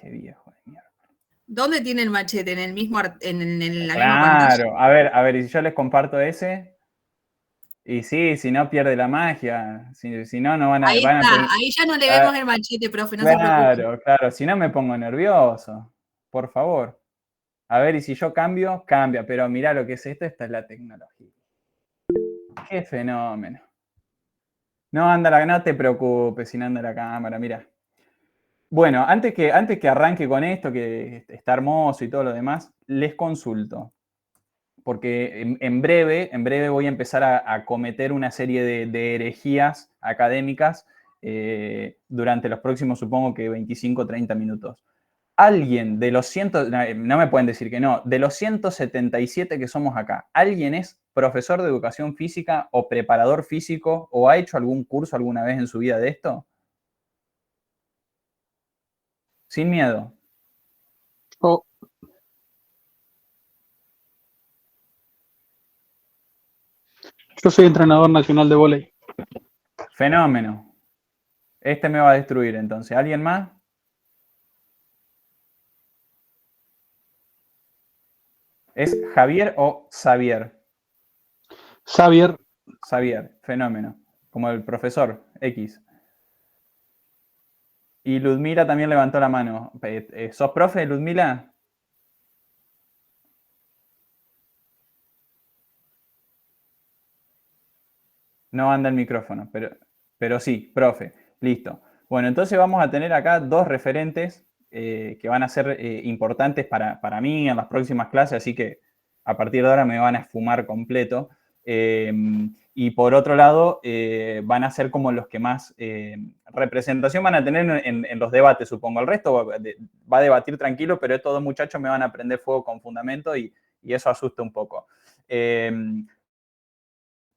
Qué viejo de mierda. ¿Dónde tiene el machete? ¿En el mismo en la Claro, misma pantalla? a ver, y si yo les comparto ese, y sí, si no pierde la magia, si no, no van a... Ahí Van a está, ahí ya no le vemos el machete, profe, no se preocupe. claro, si no me pongo nervioso, por favor. A ver, y si yo cambio, cambia, pero mirá lo que es esto, esta es la tecnología. Qué fenómeno. No te preocupes si no anda la cámara, mira. Bueno, antes que arranque con esto, que está hermoso y todo lo demás, les consulto. Porque en breve voy a empezar a cometer una serie de herejías académicas durante los próximos, supongo que 25 o 30 minutos. Alguien de los no me pueden decir que no, de los 177 que somos acá, ¿alguien es profesor de educación física o preparador físico o ha hecho algún curso alguna vez en su vida de esto? Sin miedo. Oh, yo soy entrenador nacional de vóley. Fenómeno. Este me va a destruir entonces. ¿Alguien más? ¿Es Javier o Xavier? Xavier. Xavier, fenómeno. Como el profesor X. Y Ludmila también levantó la mano. ¿Sos profe, Ludmila? No anda el micrófono, pero sí, profe. Listo. Bueno, entonces vamos a tener acá dos referentes que van a ser importantes para mí en las próximas clases, así que a partir de ahora me van a esfumar completo. Y por otro lado, van a ser como los que más representación van a tener en los debates, supongo. El resto va a debatir tranquilo, pero estos dos muchachos me van a prender fuego con fundamento y eso asusta un poco.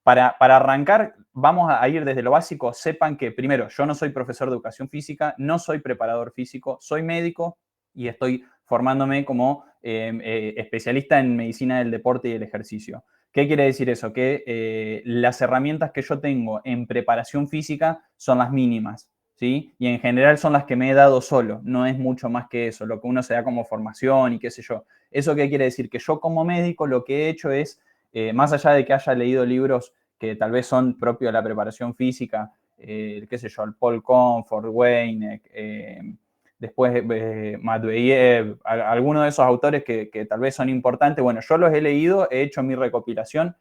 Para arrancar, vamos a ir desde lo básico. Sepan que, primero, yo no soy profesor de educación física, no soy preparador físico, soy médico y estoy formándome como especialista en medicina del deporte y del ejercicio. ¿Qué quiere decir eso? Que las herramientas que yo tengo en preparación física son las mínimas, ¿sí? Y en general son las que me he dado solo, no es mucho más que eso, lo que uno se da como formación y qué sé yo. ¿Eso qué quiere decir? Que yo como médico lo que he hecho es más allá de que haya leído libros que tal vez son propios de la preparación física, qué sé yo, el Paul Comfort, Weineck, después Matveyev, algunos de esos autores que tal vez son importantes. Bueno, yo los he leído, he hecho mi recopilación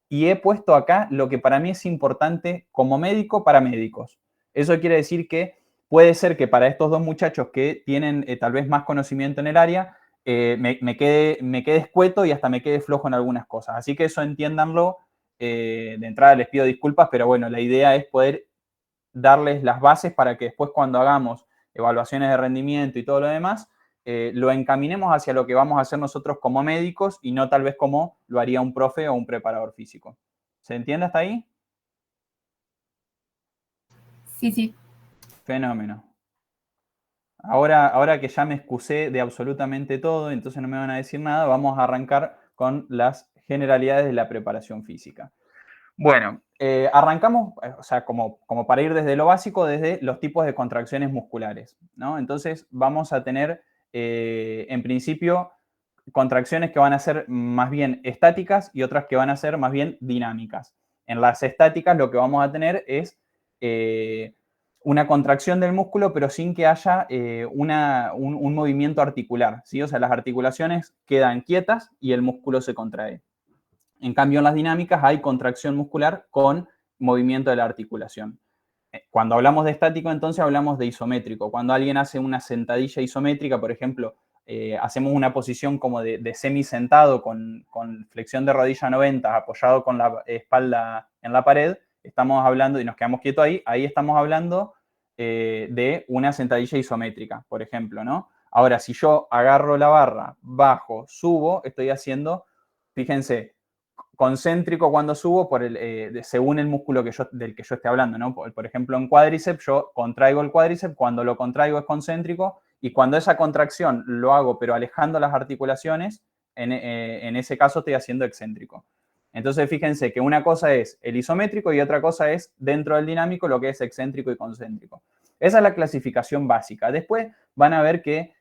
y he puesto acá lo que para mí es importante como médico para médicos. Eso quiere decir que puede ser que para estos dos muchachos que tienen tal vez más conocimiento en el área, me quede escueto y hasta me quede flojo en algunas cosas. Así que eso entiéndanlo. De entrada les pido disculpas, pero bueno, la idea es poder darles las bases para que después cuando hagamos evaluaciones de rendimiento y todo lo demás, lo encaminemos hacia lo que vamos a hacer nosotros como médicos y no tal vez como lo haría un profe o un preparador físico. ¿Se entiende hasta ahí? Sí, sí. Fenómeno. Ahora que ya me excusé de absolutamente todo, entonces no me van a decir nada, vamos a arrancar con las generalidades de la preparación física. Bueno, arrancamos, o sea, como para ir desde lo básico, desde los tipos de contracciones musculares, ¿no? Entonces vamos a tener, en principio, contracciones que van a ser más bien estáticas y otras que van a ser más bien dinámicas. En las estáticas lo que vamos a tener es una contracción del músculo, pero sin que haya un movimiento articular, ¿sí? O sea, las articulaciones quedan quietas y el músculo se contrae. En cambio, en las dinámicas hay contracción muscular con movimiento de la articulación. Cuando hablamos de estático, entonces hablamos de isométrico. Cuando alguien hace una sentadilla isométrica, por ejemplo, hacemos una posición como de semisentado con flexión de rodilla 90, apoyado con la espalda en la pared, estamos hablando, y nos quedamos quietos ahí estamos hablando de una sentadilla isométrica, por ejemplo, ¿no? Ahora, si yo agarro la barra, bajo, subo, estoy haciendo, fíjense, concéntrico cuando subo según el músculo del que yo esté hablando, ¿no? Por ejemplo, en cuádriceps yo contraigo el cuádriceps, cuando lo contraigo es concéntrico y cuando esa contracción lo hago pero alejando las articulaciones, en ese caso estoy haciendo excéntrico. Entonces fíjense que una cosa es el isométrico y otra cosa es dentro del dinámico lo que es excéntrico y concéntrico. Esa es la clasificación básica. Después van a ver que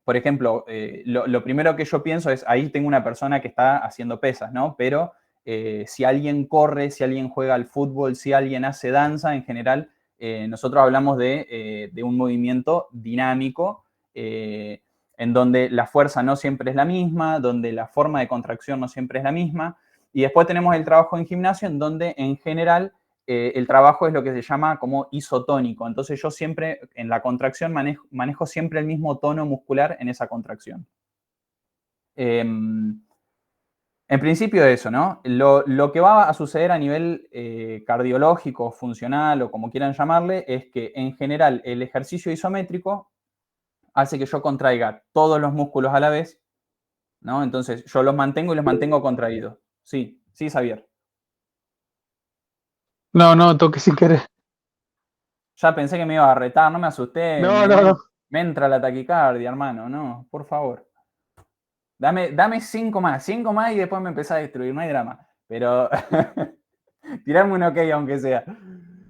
por ejemplo, lo primero que yo pienso es, ahí tengo una persona que está haciendo pesas, ¿no? Pero si alguien corre, si alguien juega al fútbol, si alguien hace danza, en general, nosotros hablamos de un movimiento dinámico, en donde la fuerza no siempre es la misma, donde la forma de contracción no siempre es la misma. Y después tenemos el trabajo en gimnasio, en donde en general el trabajo es lo que se llama como isotónico. Entonces yo siempre en la contracción manejo siempre el mismo tono muscular en esa contracción. En principio eso, ¿no? Lo que va a suceder a nivel cardiológico, funcional o como quieran llamarle, es que en general el ejercicio isométrico hace que yo contraiga todos los músculos a la vez, ¿no? Entonces yo los mantengo y los mantengo contraídos. Sí, sí, Xavier. No, toqué sin querer. Ya pensé que me iba a retar, no me asusté, No. me entra la taquicardia, hermano, no, por favor. Dame 5 más y después me empezás a destruir, no hay drama. Pero tirarme un ok aunque sea.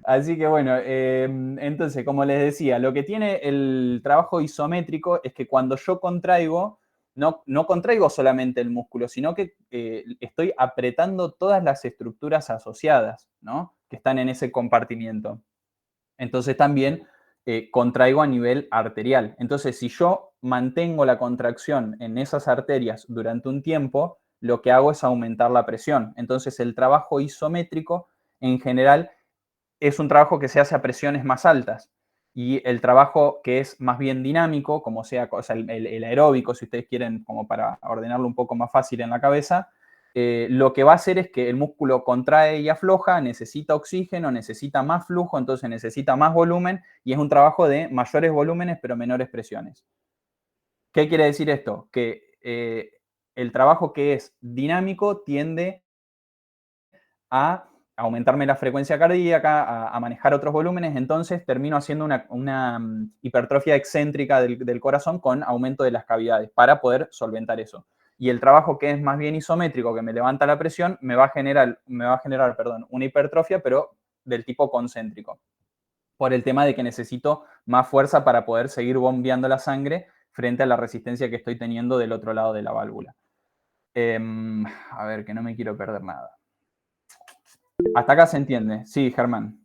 Así que bueno, entonces, como les decía, lo que tiene el trabajo isométrico es que cuando yo contraigo, no contraigo solamente el músculo, sino que estoy apretando todas las estructuras asociadas, ¿no? Que están en ese compartimiento. Entonces también contraigo a nivel arterial. Entonces, si yo mantengo la contracción en esas arterias durante un tiempo, lo que hago es aumentar la presión. Entonces, el trabajo isométrico, en general, es un trabajo que se hace a presiones más altas. Y el trabajo que es más bien dinámico, como sea, o sea el aeróbico, si ustedes quieren, como para ordenarlo un poco más fácil en la cabeza, lo que va a hacer es que el músculo contrae y afloja, necesita oxígeno, necesita más flujo, entonces necesita más volumen y es un trabajo de mayores volúmenes pero menores presiones. ¿Qué quiere decir esto? Que el trabajo que es dinámico tiende a aumentarme la frecuencia cardíaca, a manejar otros volúmenes, entonces termino haciendo una hipertrofia excéntrica del corazón con aumento de las cavidades para poder solventar eso. Y el trabajo que es más bien isométrico, que me levanta la presión, me va a generar una hipertrofia, pero del tipo concéntrico, por el tema de que necesito más fuerza para poder seguir bombeando la sangre frente a la resistencia que estoy teniendo del otro lado de la válvula. A ver, que no me quiero perder nada. Hasta acá se entiende. Sí, Germán.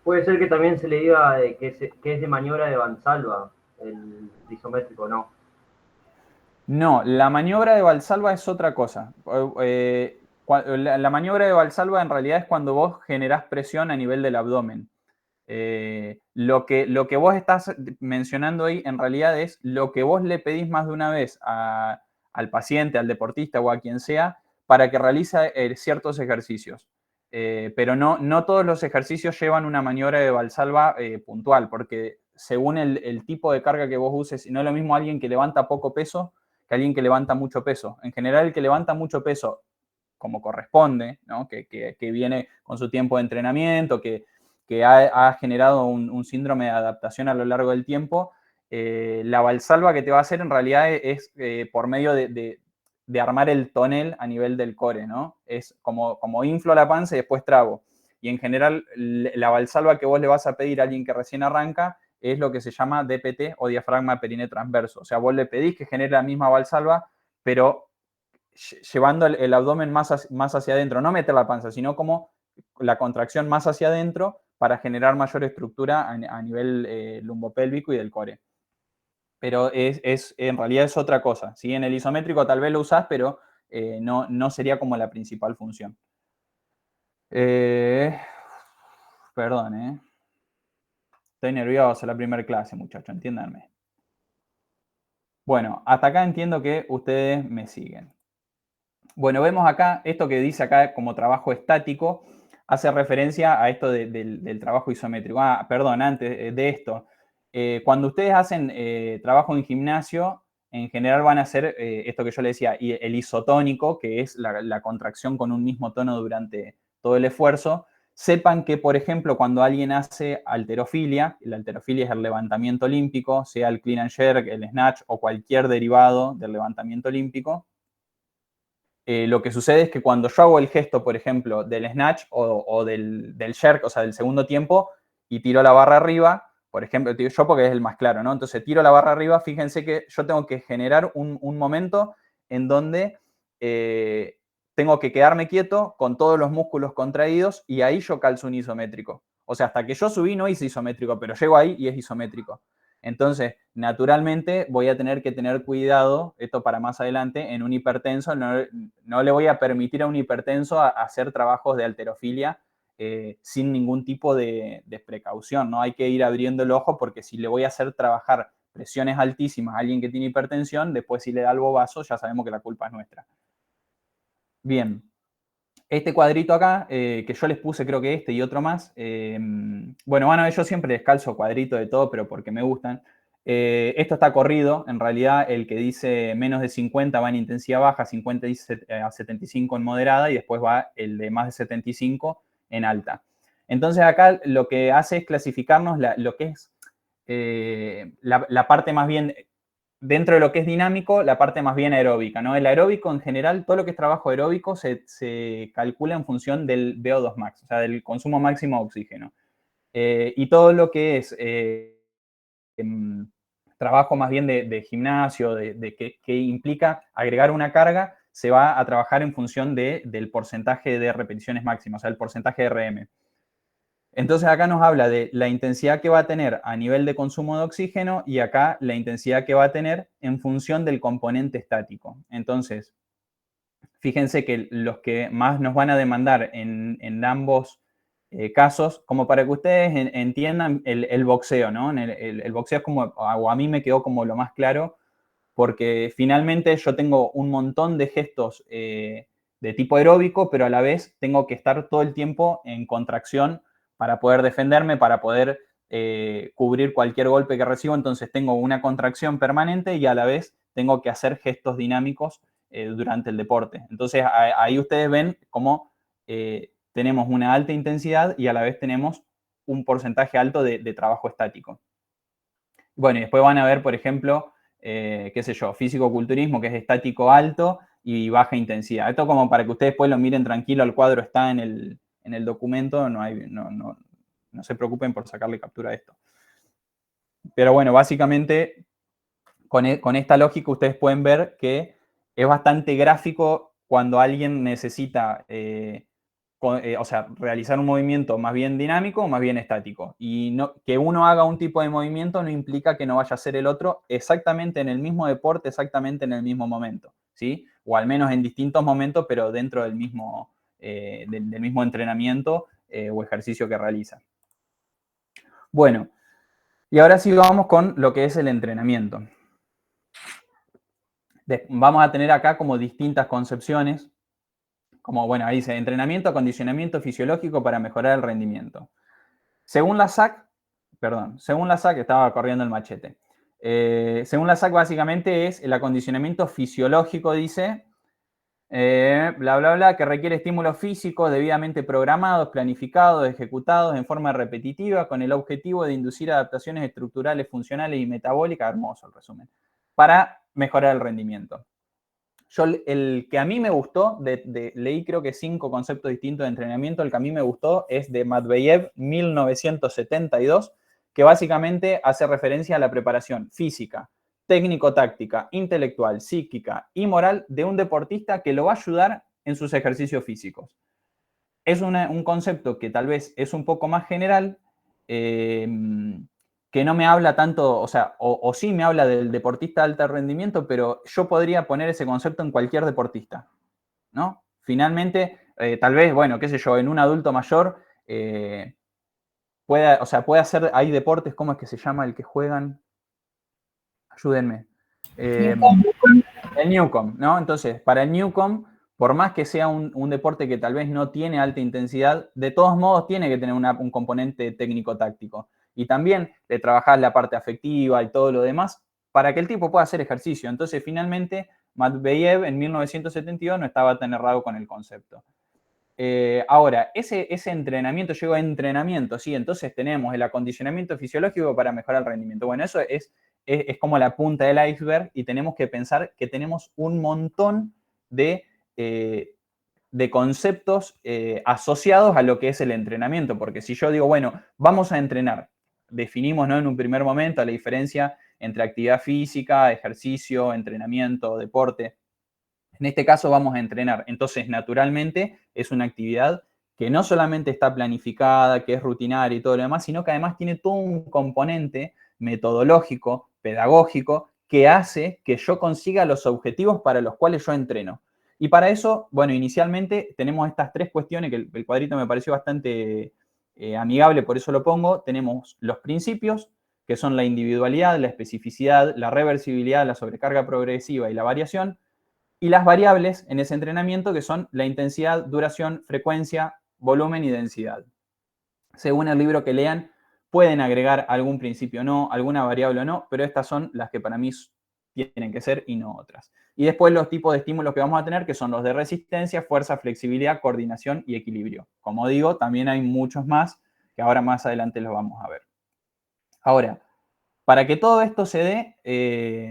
Puede ser que también se le diga que es de maniobra de Valsalva, el isométrico, ¿no? No, la maniobra de Valsalva es otra cosa. La maniobra de Valsalva en realidad es cuando vos generás presión a nivel del abdomen. Lo que vos estás mencionando ahí en realidad es lo que vos le pedís más de una vez al paciente, al deportista o a quien sea para que realice ciertos ejercicios. Pero no todos los ejercicios llevan una maniobra de Valsalva puntual, porque según el tipo de carga que vos uses, no es lo mismo alguien que levanta poco peso que alguien que levanta mucho peso. En general, el que levanta mucho peso, como corresponde, ¿no? que viene con su tiempo de entrenamiento, que ha generado un síndrome de adaptación a lo largo del tiempo, la Valsalva que te va a hacer en realidad es por medio de armar el tonel a nivel del core, ¿no? Es como inflo la panza y después trago. Y en general, la Valsalva que vos le vas a pedir a alguien que recién arranca es lo que se llama DPT o diafragma perine transverso. O sea, vos le pedís que genere la misma Valsalva, pero llevando el abdomen más hacia adentro, no meter la panza, sino como la contracción más hacia adentro para generar mayor estructura a nivel lumbopélvico y del core. Pero en realidad es otra cosa. ¿Sí? En el isométrico tal vez lo usás, pero no sería como la principal función. Perdón, estoy nervioso, la primera clase, muchachos, entiéndanme. Bueno, hasta acá entiendo que ustedes me siguen. Bueno, vemos acá, esto que dice acá como trabajo estático, hace referencia a esto del trabajo isométrico. Perdón, antes de esto. Cuando ustedes hacen trabajo en gimnasio, en general van a hacer esto que yo le decía, el isotónico, que es la contracción con un mismo tono durante todo el esfuerzo. Sepan que, por ejemplo, cuando alguien hace halterofilia, la halterofilia es el levantamiento olímpico, sea el clean and jerk, el snatch o cualquier derivado del levantamiento olímpico, lo que sucede es que cuando yo hago el gesto, por ejemplo, del snatch o del jerk, o sea, del segundo tiempo, y tiro la barra arriba, por ejemplo, yo porque es el más claro, ¿no? Entonces tiro la barra arriba, fíjense que yo tengo que generar un momento en donde tengo que quedarme quieto con todos los músculos contraídos y ahí yo calzo un isométrico. O sea, hasta que yo subí no hice isométrico, pero llego ahí y es isométrico. Entonces, naturalmente voy a tener que tener cuidado, esto para más adelante, en un hipertenso, no le voy a permitir a un hipertenso hacer trabajos de halterofilia sin ningún tipo de precaución, ¿no? Hay que ir abriendo el ojo porque si le voy a hacer trabajar presiones altísimas a alguien que tiene hipertensión, después si le da el bobazo ya sabemos que la culpa es nuestra. Bien, este cuadrito acá, que yo les puse creo que este y otro más, bueno, yo siempre les calzo cuadrito de todo, pero porque me gustan. Esto está corrido, en realidad el que dice menos de 50 va en intensidad baja, 50 a 75 en moderada y después va el de más de 75 en alta. Entonces acá lo que hace es clasificarnos lo que es la parte más bien, dentro de lo que es dinámico, la parte más bien aeróbica, ¿no? El aeróbico en general, todo lo que es trabajo aeróbico se calcula en función del VO2 max, o sea, del consumo máximo de oxígeno. Y todo lo que es trabajo más bien de gimnasio, que implica agregar una carga, se va a trabajar en función del porcentaje de repeticiones máximas, o sea, el porcentaje de RM. Entonces acá nos habla de la intensidad que va a tener a nivel de consumo de oxígeno y acá la intensidad que va a tener en función del componente estático. Entonces, fíjense que los que más nos van a demandar en ambos casos, como para que ustedes entiendan el boxeo, ¿no? El boxeo es como, o a mí me quedó como lo más claro, porque finalmente yo tengo un montón de gestos de tipo aeróbico, pero a la vez tengo que estar todo el tiempo en contracción para poder defenderme, para poder cubrir cualquier golpe que recibo. Entonces tengo una contracción permanente y a la vez tengo que hacer gestos dinámicos durante el deporte. Entonces ahí ustedes ven cómo tenemos una alta intensidad y a la vez tenemos un porcentaje alto de trabajo estático. Bueno, y después van a ver, por ejemplo, qué sé yo, físico-culturismo, que es estático alto y baja intensidad. Esto como para que ustedes después lo miren tranquilo, el cuadro está en el documento, no se preocupen por sacarle captura a esto. Pero bueno, básicamente con esta lógica ustedes pueden ver que es bastante gráfico cuando alguien necesita realizar un movimiento más bien dinámico o más bien estático. Y que uno haga un tipo de movimiento no implica que no vaya a hacer el otro exactamente en el mismo deporte, exactamente en el mismo momento, ¿sí? O al menos en distintos momentos, pero dentro del mismo entrenamiento o ejercicio que realiza. Bueno, y ahora sí vamos con lo que es el entrenamiento. Vamos a tener acá como distintas concepciones, como, bueno, ahí dice, entrenamiento, acondicionamiento fisiológico para mejorar el rendimiento. Según la SAC, estaba corriendo el machete. Según la SAC, básicamente es el acondicionamiento fisiológico, dice, bla, bla, bla, que requiere estímulos físicos debidamente programados, planificados, ejecutados en forma repetitiva con el objetivo de inducir adaptaciones estructurales, funcionales y metabólicas, hermoso el resumen, para mejorar el rendimiento. El que a mí me gustó, leí creo que 5 conceptos distintos de entrenamiento, el que a mí me gustó es de Matveyev 1972, que básicamente hace referencia a la preparación física, técnico-táctica, intelectual, psíquica y moral de un deportista que lo va a ayudar en sus ejercicios físicos. Es un concepto que tal vez es un poco más general, que no me habla tanto, o sea, o sí me habla del deportista de alto rendimiento, pero yo podría poner ese concepto en cualquier deportista, ¿no? Finalmente, tal vez, bueno, qué sé yo, en un adulto mayor puede hacer, hay deportes, ¿cómo es que se llama el que juegan? Ayúdenme. El Newcomb, ¿no? Entonces, para el Newcomb, por más que sea un deporte que tal vez no tiene alta intensidad, de todos modos tiene que tener un componente técnico-táctico. Y también le trabajás la parte afectiva y todo lo demás para que el tipo pueda hacer ejercicio. Entonces, finalmente, Matveyev en 1972 no estaba tan errado con el concepto. Ahora, ese entrenamiento, llegó a entrenamiento, ¿sí? Entonces tenemos el acondicionamiento fisiológico para mejorar el rendimiento. Bueno, eso es como la punta del iceberg y tenemos que pensar que tenemos un montón de conceptos asociados a lo que es el entrenamiento, porque si yo digo, bueno, vamos a entrenar, definimos, ¿no?, en un primer momento la diferencia entre actividad física, ejercicio, entrenamiento, deporte. En este caso vamos a entrenar. Entonces, naturalmente, es una actividad que no solamente está planificada, que es rutinaria y todo lo demás, sino que además tiene todo un componente metodológico, pedagógico, que hace que yo consiga los objetivos para los cuales yo entreno. Y para eso, bueno, inicialmente tenemos estas 3 cuestiones, que el cuadrito me pareció bastante amigable, por eso lo pongo. Tenemos los principios, que son la individualidad, la especificidad, la reversibilidad, la sobrecarga progresiva y la variación. Y las variables en ese entrenamiento, que son la intensidad, duración, frecuencia, volumen y densidad. Según el libro que lean, pueden agregar algún principio o no, alguna variable o no, pero estas son las que para mí tienen que ser y no otras. Y después los tipos de estímulos que vamos a tener, que son los de resistencia, fuerza, flexibilidad, coordinación y equilibrio. Como digo, también hay muchos más que ahora más adelante los vamos a ver. Ahora, para que todo esto se dé,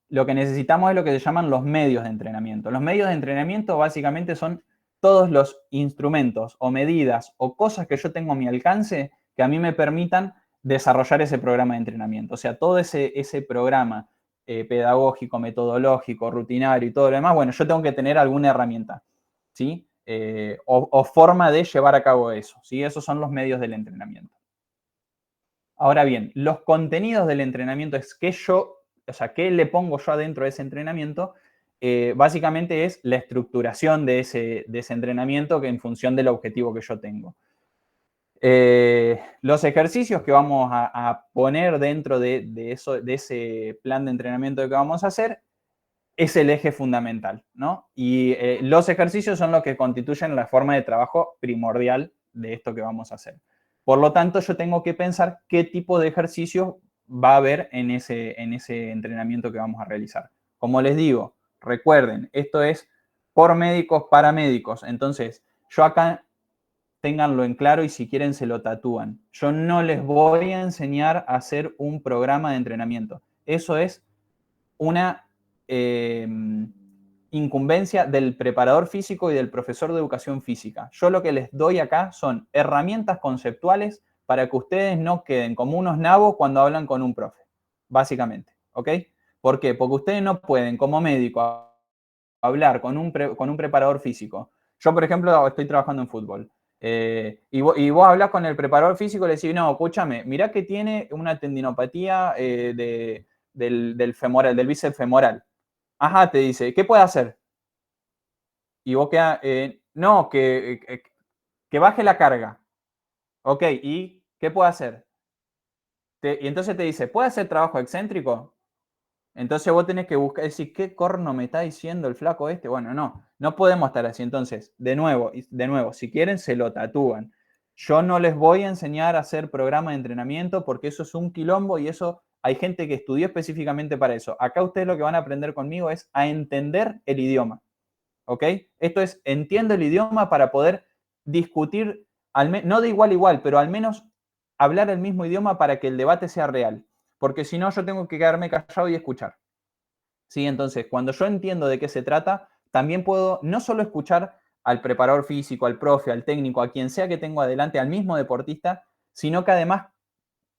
lo que necesitamos es lo que se llaman los medios de entrenamiento. Los medios de entrenamiento básicamente son todos los instrumentos o medidas o cosas que yo tengo a mi alcance que a mí me permitan desarrollar ese programa de entrenamiento. O sea, todo ese programa pedagógico, metodológico, rutinario y todo lo demás, bueno, yo tengo que tener alguna herramienta, ¿sí? O forma de llevar a cabo eso, ¿sí? Esos son los medios del entrenamiento. Ahora bien, los contenidos del entrenamiento es que qué le pongo yo adentro de ese entrenamiento, básicamente es la estructuración de ese entrenamiento que en función del objetivo que yo tengo. Los ejercicios que vamos a poner dentro de ese plan de entrenamiento que vamos a hacer es el eje fundamental, ¿no? Y los ejercicios son los que constituyen la forma de trabajo primordial de esto que vamos a hacer. Por lo tanto, yo tengo que pensar qué tipo de ejercicios va a haber en ese entrenamiento que vamos a realizar. Como les digo, recuerden, esto es por médicos, para médicos. Entonces, yo acá, ténganlo en claro y si quieren se lo tatúan. Yo no les voy a enseñar a hacer un programa de entrenamiento. Eso es una incumbencia del preparador físico y del profesor de educación física. Yo lo que les doy acá son herramientas conceptuales para que ustedes no queden como unos nabos cuando hablan con un profe, básicamente, ¿ok? ¿Por qué? Porque ustedes no pueden, como médico, hablar con un preparador físico. Yo, por ejemplo, estoy trabajando en fútbol. Y vos hablás con el preparador físico y le decís, no, escúchame, mirá que tiene una tendinopatía del femoral, del bíceps femoral. Ajá, te dice, ¿qué puede hacer? Y vos queda, no, que baje la carga. Ok, ¿y qué puede hacer? Y entonces te dice, ¿puede hacer trabajo excéntrico? Entonces vos tenés que buscar, decir, ¿qué corno me está diciendo el flaco este? Bueno, no podemos estar así. Entonces, de nuevo, si quieren, se lo tatúan. Yo no les voy a enseñar a hacer programa de entrenamiento porque eso es un quilombo y eso hay gente que estudió específicamente para eso. Acá ustedes lo que van a aprender conmigo es a entender el idioma. ¿Ok? Esto es, entiendo el idioma para poder discutir, no de igual a igual, pero al menos hablar el mismo idioma para que el debate sea real. Porque si no, yo tengo que quedarme callado y escuchar. ¿Sí? Entonces, cuando yo entiendo de qué se trata, también puedo no solo escuchar al preparador físico, al profe, al técnico, a quien sea que tengo adelante, al mismo deportista, sino que además,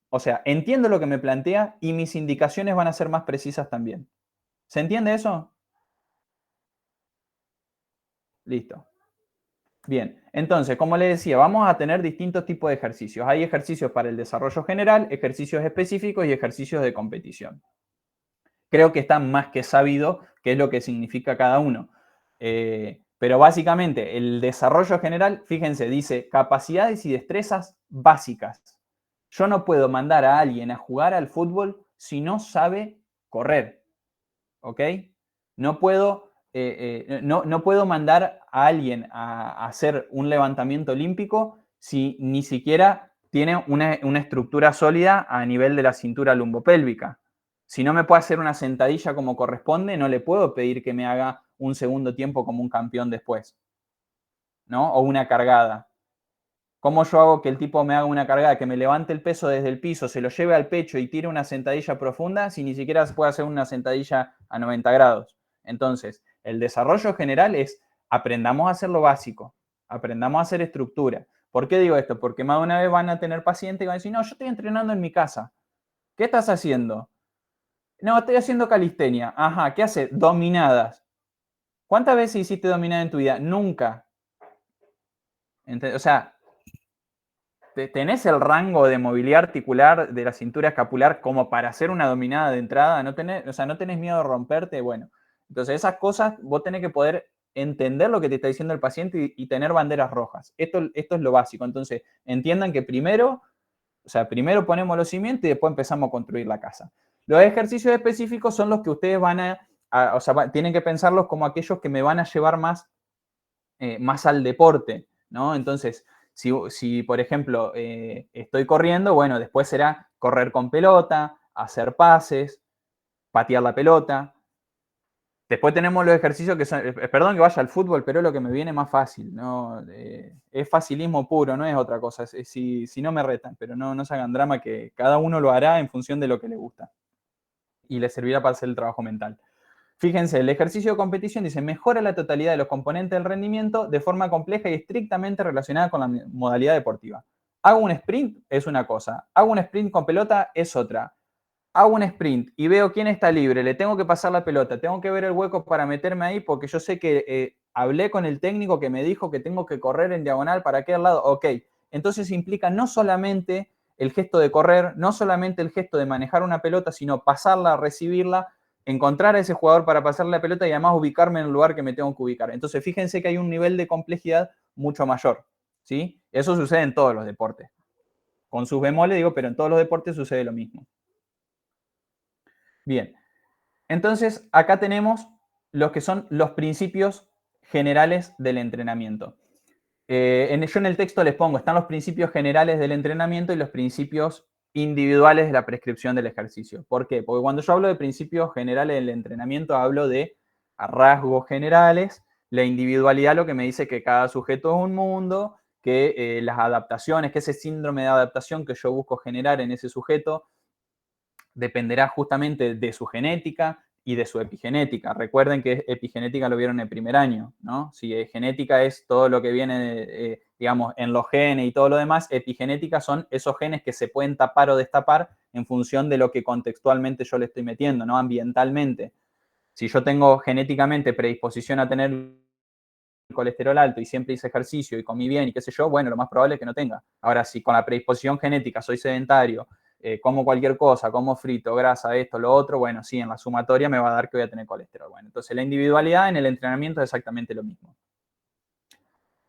o sea, entiendo lo que me plantea y mis indicaciones van a ser más precisas también. ¿Se entiende eso? Listo. Bien, entonces, como les decía, vamos a tener distintos tipos de ejercicios. Hay ejercicios para el desarrollo general, ejercicios específicos y ejercicios de competición. Creo que está más que sabido qué es lo que significa cada uno. Pero básicamente, el desarrollo general, fíjense, dice capacidades y destrezas básicas. Yo no puedo mandar a alguien a jugar al fútbol si no sabe correr. ¿Ok? No puedo no puedo mandar a alguien a hacer un levantamiento olímpico si ni siquiera tiene una estructura sólida a nivel de la cintura lumbopélvica. Si no me puede hacer una sentadilla como corresponde, no le puedo pedir que me haga un segundo tiempo como un campeón después, ¿no? O una cargada. ¿Cómo yo hago que el tipo me haga una cargada, que me levante el peso desde el piso, se lo lleve al pecho y tire una sentadilla profunda si ni siquiera puede hacer una sentadilla a 90 grados? Entonces, el desarrollo general es aprendamos a hacer lo básico, aprendamos a hacer estructura. ¿Por qué digo esto? Porque más de una vez van a tener pacientes que van a decir, no, yo estoy entrenando en mi casa. ¿Qué estás haciendo? No, estoy haciendo calistenia. Ajá, ¿qué haces? Dominadas. ¿Cuántas veces hiciste dominada en tu vida? Nunca. O sea, ¿tenés el rango de movilidad articular de la cintura escapular como para hacer una dominada de entrada? ¿No tenés, o sea, no tenés miedo de romperte? Bueno, entonces esas cosas vos tenés que poder entender lo que te está diciendo el paciente y tener banderas rojas. Esto es lo básico. Entonces, entiendan que primero ponemos los cimientos y después empezamos a construir la casa. Los ejercicios específicos son los que ustedes tienen que pensarlos como aquellos que me van a llevar más al deporte, ¿no? Entonces, si por ejemplo, estoy corriendo, bueno, después será correr con pelota, hacer pases, patear la pelota. Después tenemos los ejercicios que son, perdón que vaya al fútbol, pero es lo que me viene más fácil, ¿no? Es facilismo puro, no es otra cosa. Si no me retan, pero no se hagan drama, que cada uno lo hará en función de lo que le gusta. Y le servirá para hacer el trabajo mental. Fíjense, el ejercicio de competición dice, mejora la totalidad de los componentes del rendimiento de forma compleja y estrictamente relacionada con la modalidad deportiva. Hago un sprint, es una cosa. Hago un sprint con pelota, es otra. Hago un sprint y veo quién está libre, le tengo que pasar la pelota, tengo que ver el hueco para meterme ahí porque yo sé que hablé con el técnico que me dijo que tengo que correr en diagonal para aquel lado. Ok, entonces implica no solamente el gesto de correr, no solamente el gesto de manejar una pelota, sino pasarla, recibirla, encontrar a ese jugador para pasarle la pelota y además ubicarme en el lugar que me tengo que ubicar. Entonces fíjense que hay un nivel de complejidad mucho mayor, ¿sí? Eso sucede en todos los deportes. Con sus bemoles digo, pero en todos los deportes sucede lo mismo. Bien, entonces acá tenemos los que son los principios generales del entrenamiento. Yo en el texto les pongo, están los principios generales del entrenamiento y los principios individuales de la prescripción del ejercicio. ¿Por qué? Porque cuando yo hablo de principios generales del entrenamiento, hablo de rasgos generales, la individualidad lo que me dice que cada sujeto es un mundo, que las adaptaciones, que ese síndrome de adaptación que yo busco generar en ese sujeto, dependerá justamente de su genética y de su epigenética. Recuerden que epigenética lo vieron en el primer año, ¿no? Si genética es todo lo que viene, digamos, en los genes y todo lo demás, epigenética son esos genes que se pueden tapar o destapar en función de lo que contextualmente yo le estoy metiendo, ¿no? Ambientalmente. Si yo tengo genéticamente predisposición a tener colesterol alto y siempre hice ejercicio y comí bien y qué sé yo, bueno, lo más probable es que no tenga. Ahora, si con la predisposición genética soy sedentario, como cualquier cosa, como frito, grasa, esto, lo otro, bueno, sí, en la sumatoria me va a dar que voy a tener colesterol. Bueno, entonces la individualidad en el entrenamiento es exactamente lo mismo.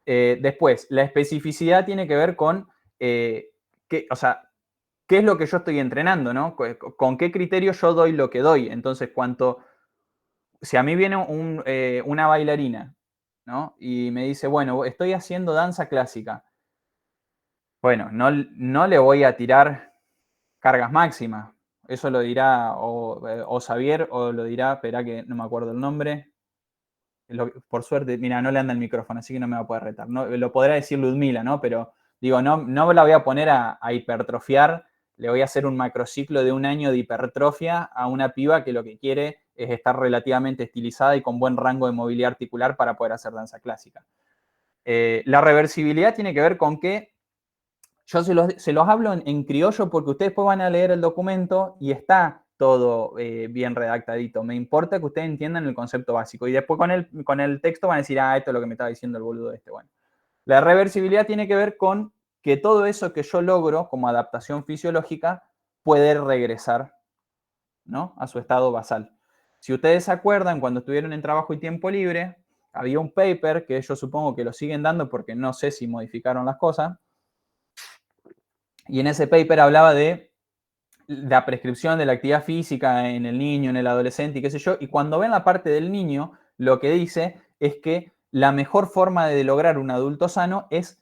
Después, la especificidad tiene que ver con, qué es lo que yo estoy entrenando, ¿no? Con qué criterio yo doy lo que doy. Entonces, si a mí viene una bailarina, ¿no? Y me dice, bueno, estoy haciendo danza clásica. Bueno, no le voy a tirar cargas máximas. Eso lo dirá o Xavier o lo dirá, espera que no me acuerdo el nombre. Por suerte, mira, no le anda el micrófono, así que no me va a poder retar. No, lo podrá decir Ludmila, ¿no? Pero digo, no la voy a poner a hipertrofiar, le voy a hacer un macrociclo de 1 año de hipertrofia a una piba que lo que quiere es estar relativamente estilizada y con buen rango de movilidad articular para poder hacer danza clásica. La reversibilidad tiene que ver con que yo se los hablo en criollo porque ustedes después van a leer el documento y está todo bien redactadito. Me importa que ustedes entiendan el concepto básico. Y después con el texto van a decir, esto es lo que me estaba diciendo el boludo este. Bueno, la reversibilidad tiene que ver con que todo eso que yo logro como adaptación fisiológica puede regresar, ¿no? A su estado basal. Si ustedes se acuerdan, cuando estuvieron en trabajo y tiempo libre, había un paper que yo supongo que lo siguen dando porque no sé si modificaron las cosas. Y en ese paper hablaba de la prescripción de la actividad física en el niño, en el adolescente y qué sé yo. Y cuando ven la parte del niño, lo que dice es que la mejor forma de lograr un adulto sano es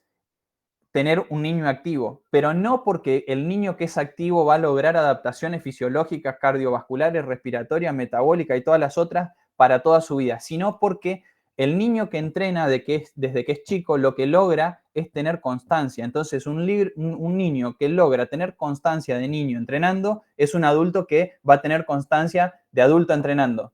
tener un niño activo, pero no porque el niño que es activo va a lograr adaptaciones fisiológicas, cardiovasculares, respiratorias, metabólicas y todas las otras para toda su vida, sino porque el niño que entrena desde que es chico lo que logra es tener constancia. Entonces, un niño que logra tener constancia de niño entrenando es un adulto que va a tener constancia de adulto entrenando.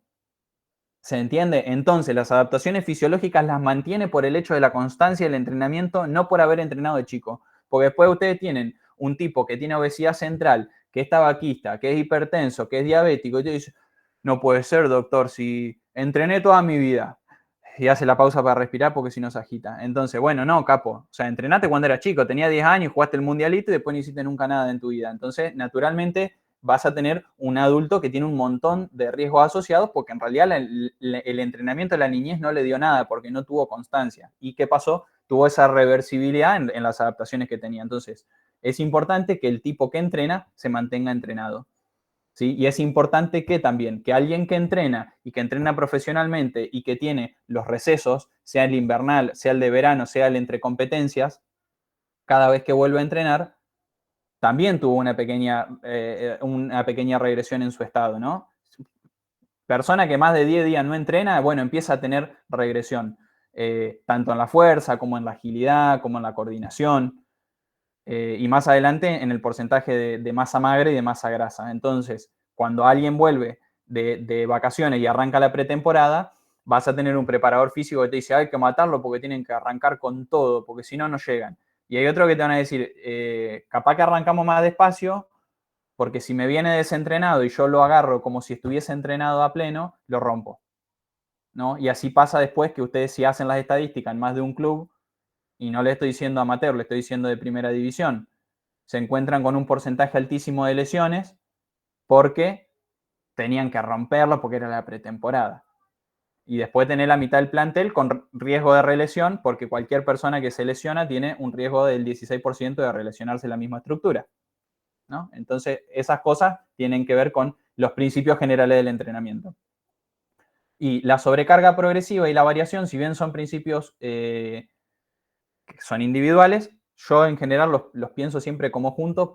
¿Se entiende? Entonces, las adaptaciones fisiológicas las mantiene por el hecho de la constancia del entrenamiento, no por haber entrenado de chico. Porque después ustedes tienen un tipo que tiene obesidad central, que es tabaquista, que es hipertenso, que es diabético, y te dice, no puede ser, doctor, si entrené toda mi vida. Y hace la pausa para respirar porque si no se agita. Entonces, bueno, no, capo. O sea, entrenaste cuando eras chico, tenía 10 años, jugaste el mundialito y después no hiciste nunca nada en tu vida. Entonces, naturalmente, vas a tener un adulto que tiene un montón de riesgos asociados porque en realidad el entrenamiento de la niñez no le dio nada porque no tuvo constancia. ¿Y qué pasó? Tuvo esa reversibilidad en las adaptaciones que tenía. Entonces, es importante que el tipo que entrena se mantenga entrenado. ¿Sí? Y es importante que también, que alguien que entrena y que entrena profesionalmente y que tiene los recesos, sea el invernal, sea el de verano, sea el entre competencias, cada vez que vuelve a entrenar, también tuvo una pequeña regresión en su estado, ¿no? Persona que más de 10 días no entrena, bueno, empieza a tener regresión, tanto en la fuerza como en la agilidad, como en la coordinación, y más adelante en el porcentaje de masa magra y de masa grasa. Entonces, cuando alguien vuelve de vacaciones y arranca la pretemporada, vas a tener un preparador físico que te dice, hay que matarlo porque tienen que arrancar con todo, porque si no, no llegan. Y hay otro que te van a decir, capaz que arrancamos más despacio, porque si me viene desentrenado y yo lo agarro como si estuviese entrenado a pleno, lo rompo, ¿no? Y así pasa después que ustedes si hacen las estadísticas en más de un club, y no le estoy diciendo amateur, le estoy diciendo de primera división, se encuentran con un porcentaje altísimo de lesiones porque tenían que romperlo porque era la pretemporada. Y después tener la mitad del plantel con riesgo de relesión, porque cualquier persona que se lesiona tiene un riesgo del 16% de relesionarse la misma estructura, ¿no? Entonces, esas cosas tienen que ver con los principios generales del entrenamiento. Y la sobrecarga progresiva y la variación, si bien son principios que son individuales, yo en general los pienso siempre como juntos,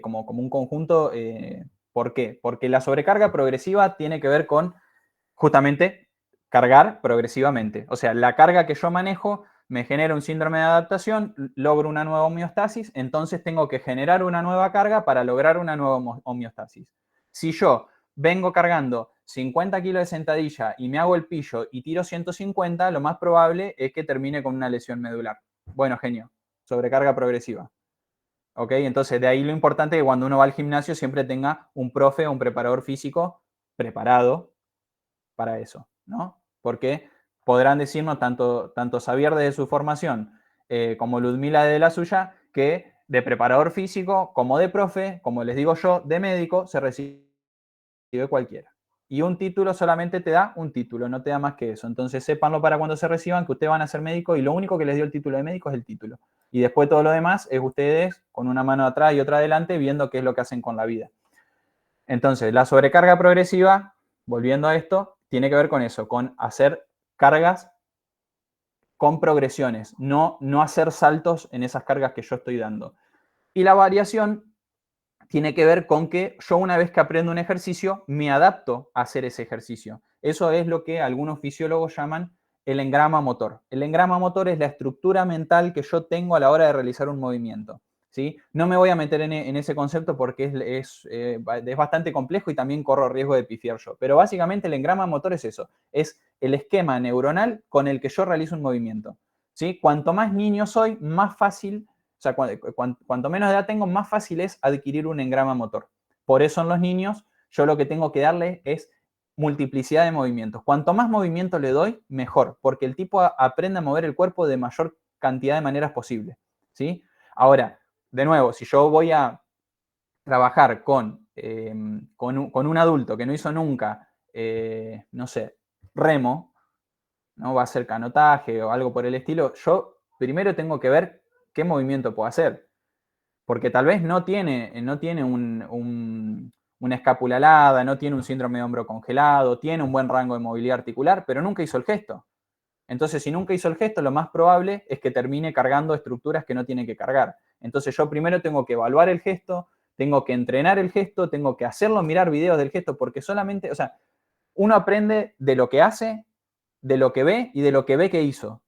como un conjunto. ¿Por qué? Porque la sobrecarga progresiva tiene que ver con justamente cargar progresivamente. O sea, la carga que yo manejo me genera un síndrome de adaptación, logro una nueva homeostasis, entonces tengo que generar una nueva carga para lograr una nueva homeostasis. Si yo vengo cargando 50 kilos de sentadilla y me hago el pillo y tiro 150, lo más probable es que termine con una lesión medular. Bueno, genio, sobrecarga progresiva. ¿Ok? Entonces, de ahí lo importante es que cuando uno va al gimnasio siempre tenga un profe o un preparador físico preparado para eso, ¿no? Porque podrán decirnos tanto Xavier desde su formación como Ludmila de la suya, que de preparador físico, como de profe, como les digo yo, de médico, se recibe cualquiera. Y un título solamente te da un título, no te da más que eso. Entonces, sépanlo para cuando se reciban, que ustedes van a ser médicos y lo único que les dio el título de médico es el título. Y después todo lo demás es ustedes con una mano atrás y otra adelante viendo qué es lo que hacen con la vida. Entonces, la sobrecarga progresiva, volviendo a esto, tiene que ver con eso, con hacer cargas con progresiones, no hacer saltos en esas cargas que yo estoy dando. Y la variación tiene que ver con que yo una vez que aprendo un ejercicio, me adapto a hacer ese ejercicio. Eso es lo que algunos fisiólogos llaman el engrama motor. El engrama motor es la estructura mental que yo tengo a la hora de realizar un movimiento. ¿Sí? No me voy a meter en ese concepto porque es bastante complejo y también corro riesgo de pifiar yo. Pero básicamente el engrama motor es eso, es el esquema neuronal con el que yo realizo un movimiento. ¿Sí? Cuanto más niño soy, más fácil, o sea, cuanto menos edad tengo, más fácil es adquirir un engrama motor. Por eso en los niños yo lo que tengo que darle es multiplicidad de movimientos. Cuanto más movimiento le doy, mejor, porque el tipo aprende a mover el cuerpo de mayor cantidad de maneras posible. ¿Sí? Ahora, de nuevo, si yo voy a trabajar con un adulto que no hizo nunca, no sé, remo, ¿no? Va a hacer canotaje o algo por el estilo, yo primero tengo que ver qué movimiento puedo hacer. Porque tal vez no tiene una escápula alada, no tiene un síndrome de hombro congelado, tiene un buen rango de movilidad articular, pero nunca hizo el gesto. Entonces, si nunca hizo el gesto, lo más probable es que termine cargando estructuras que no tiene que cargar. Entonces, yo primero tengo que evaluar el gesto, tengo que entrenar el gesto, tengo que hacerlo mirar videos del gesto, porque solamente, o sea, uno aprende de lo que hace, de lo que ve y de lo que ve que hizo,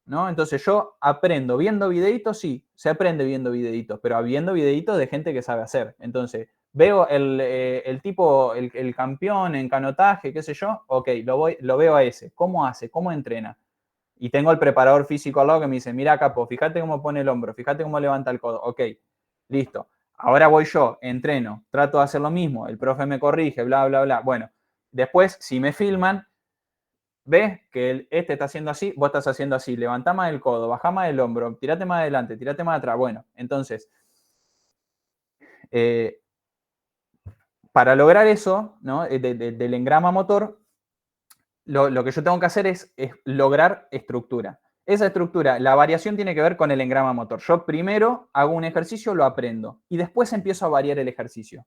¿no? Entonces, yo aprendo viendo videitos, sí, se aprende viendo videitos, pero viendo videitos de gente que sabe hacer. Entonces, Veo el tipo, el campeón en canotaje, qué sé yo, ok, lo veo a ese. ¿Cómo hace? ¿Cómo entrena? Y tengo el preparador físico al lado que me dice, mira, capo, fíjate cómo pone el hombro, fíjate cómo levanta el codo. Ok, listo. Ahora voy yo, entreno, trato de hacer lo mismo, el profe me corrige, bla, bla, bla. Bueno, después, si me filman, ves que este está haciendo así, vos estás haciendo así, levantá más el codo, bajá más el hombro, tirate más adelante, tirate más atrás. Bueno, entonces, para lograr eso, ¿no? Del engrama motor, lo que yo tengo que hacer es lograr estructura. Esa estructura, la variación tiene que ver con el engrama motor. Yo primero hago un ejercicio, lo aprendo, y después empiezo a variar el ejercicio.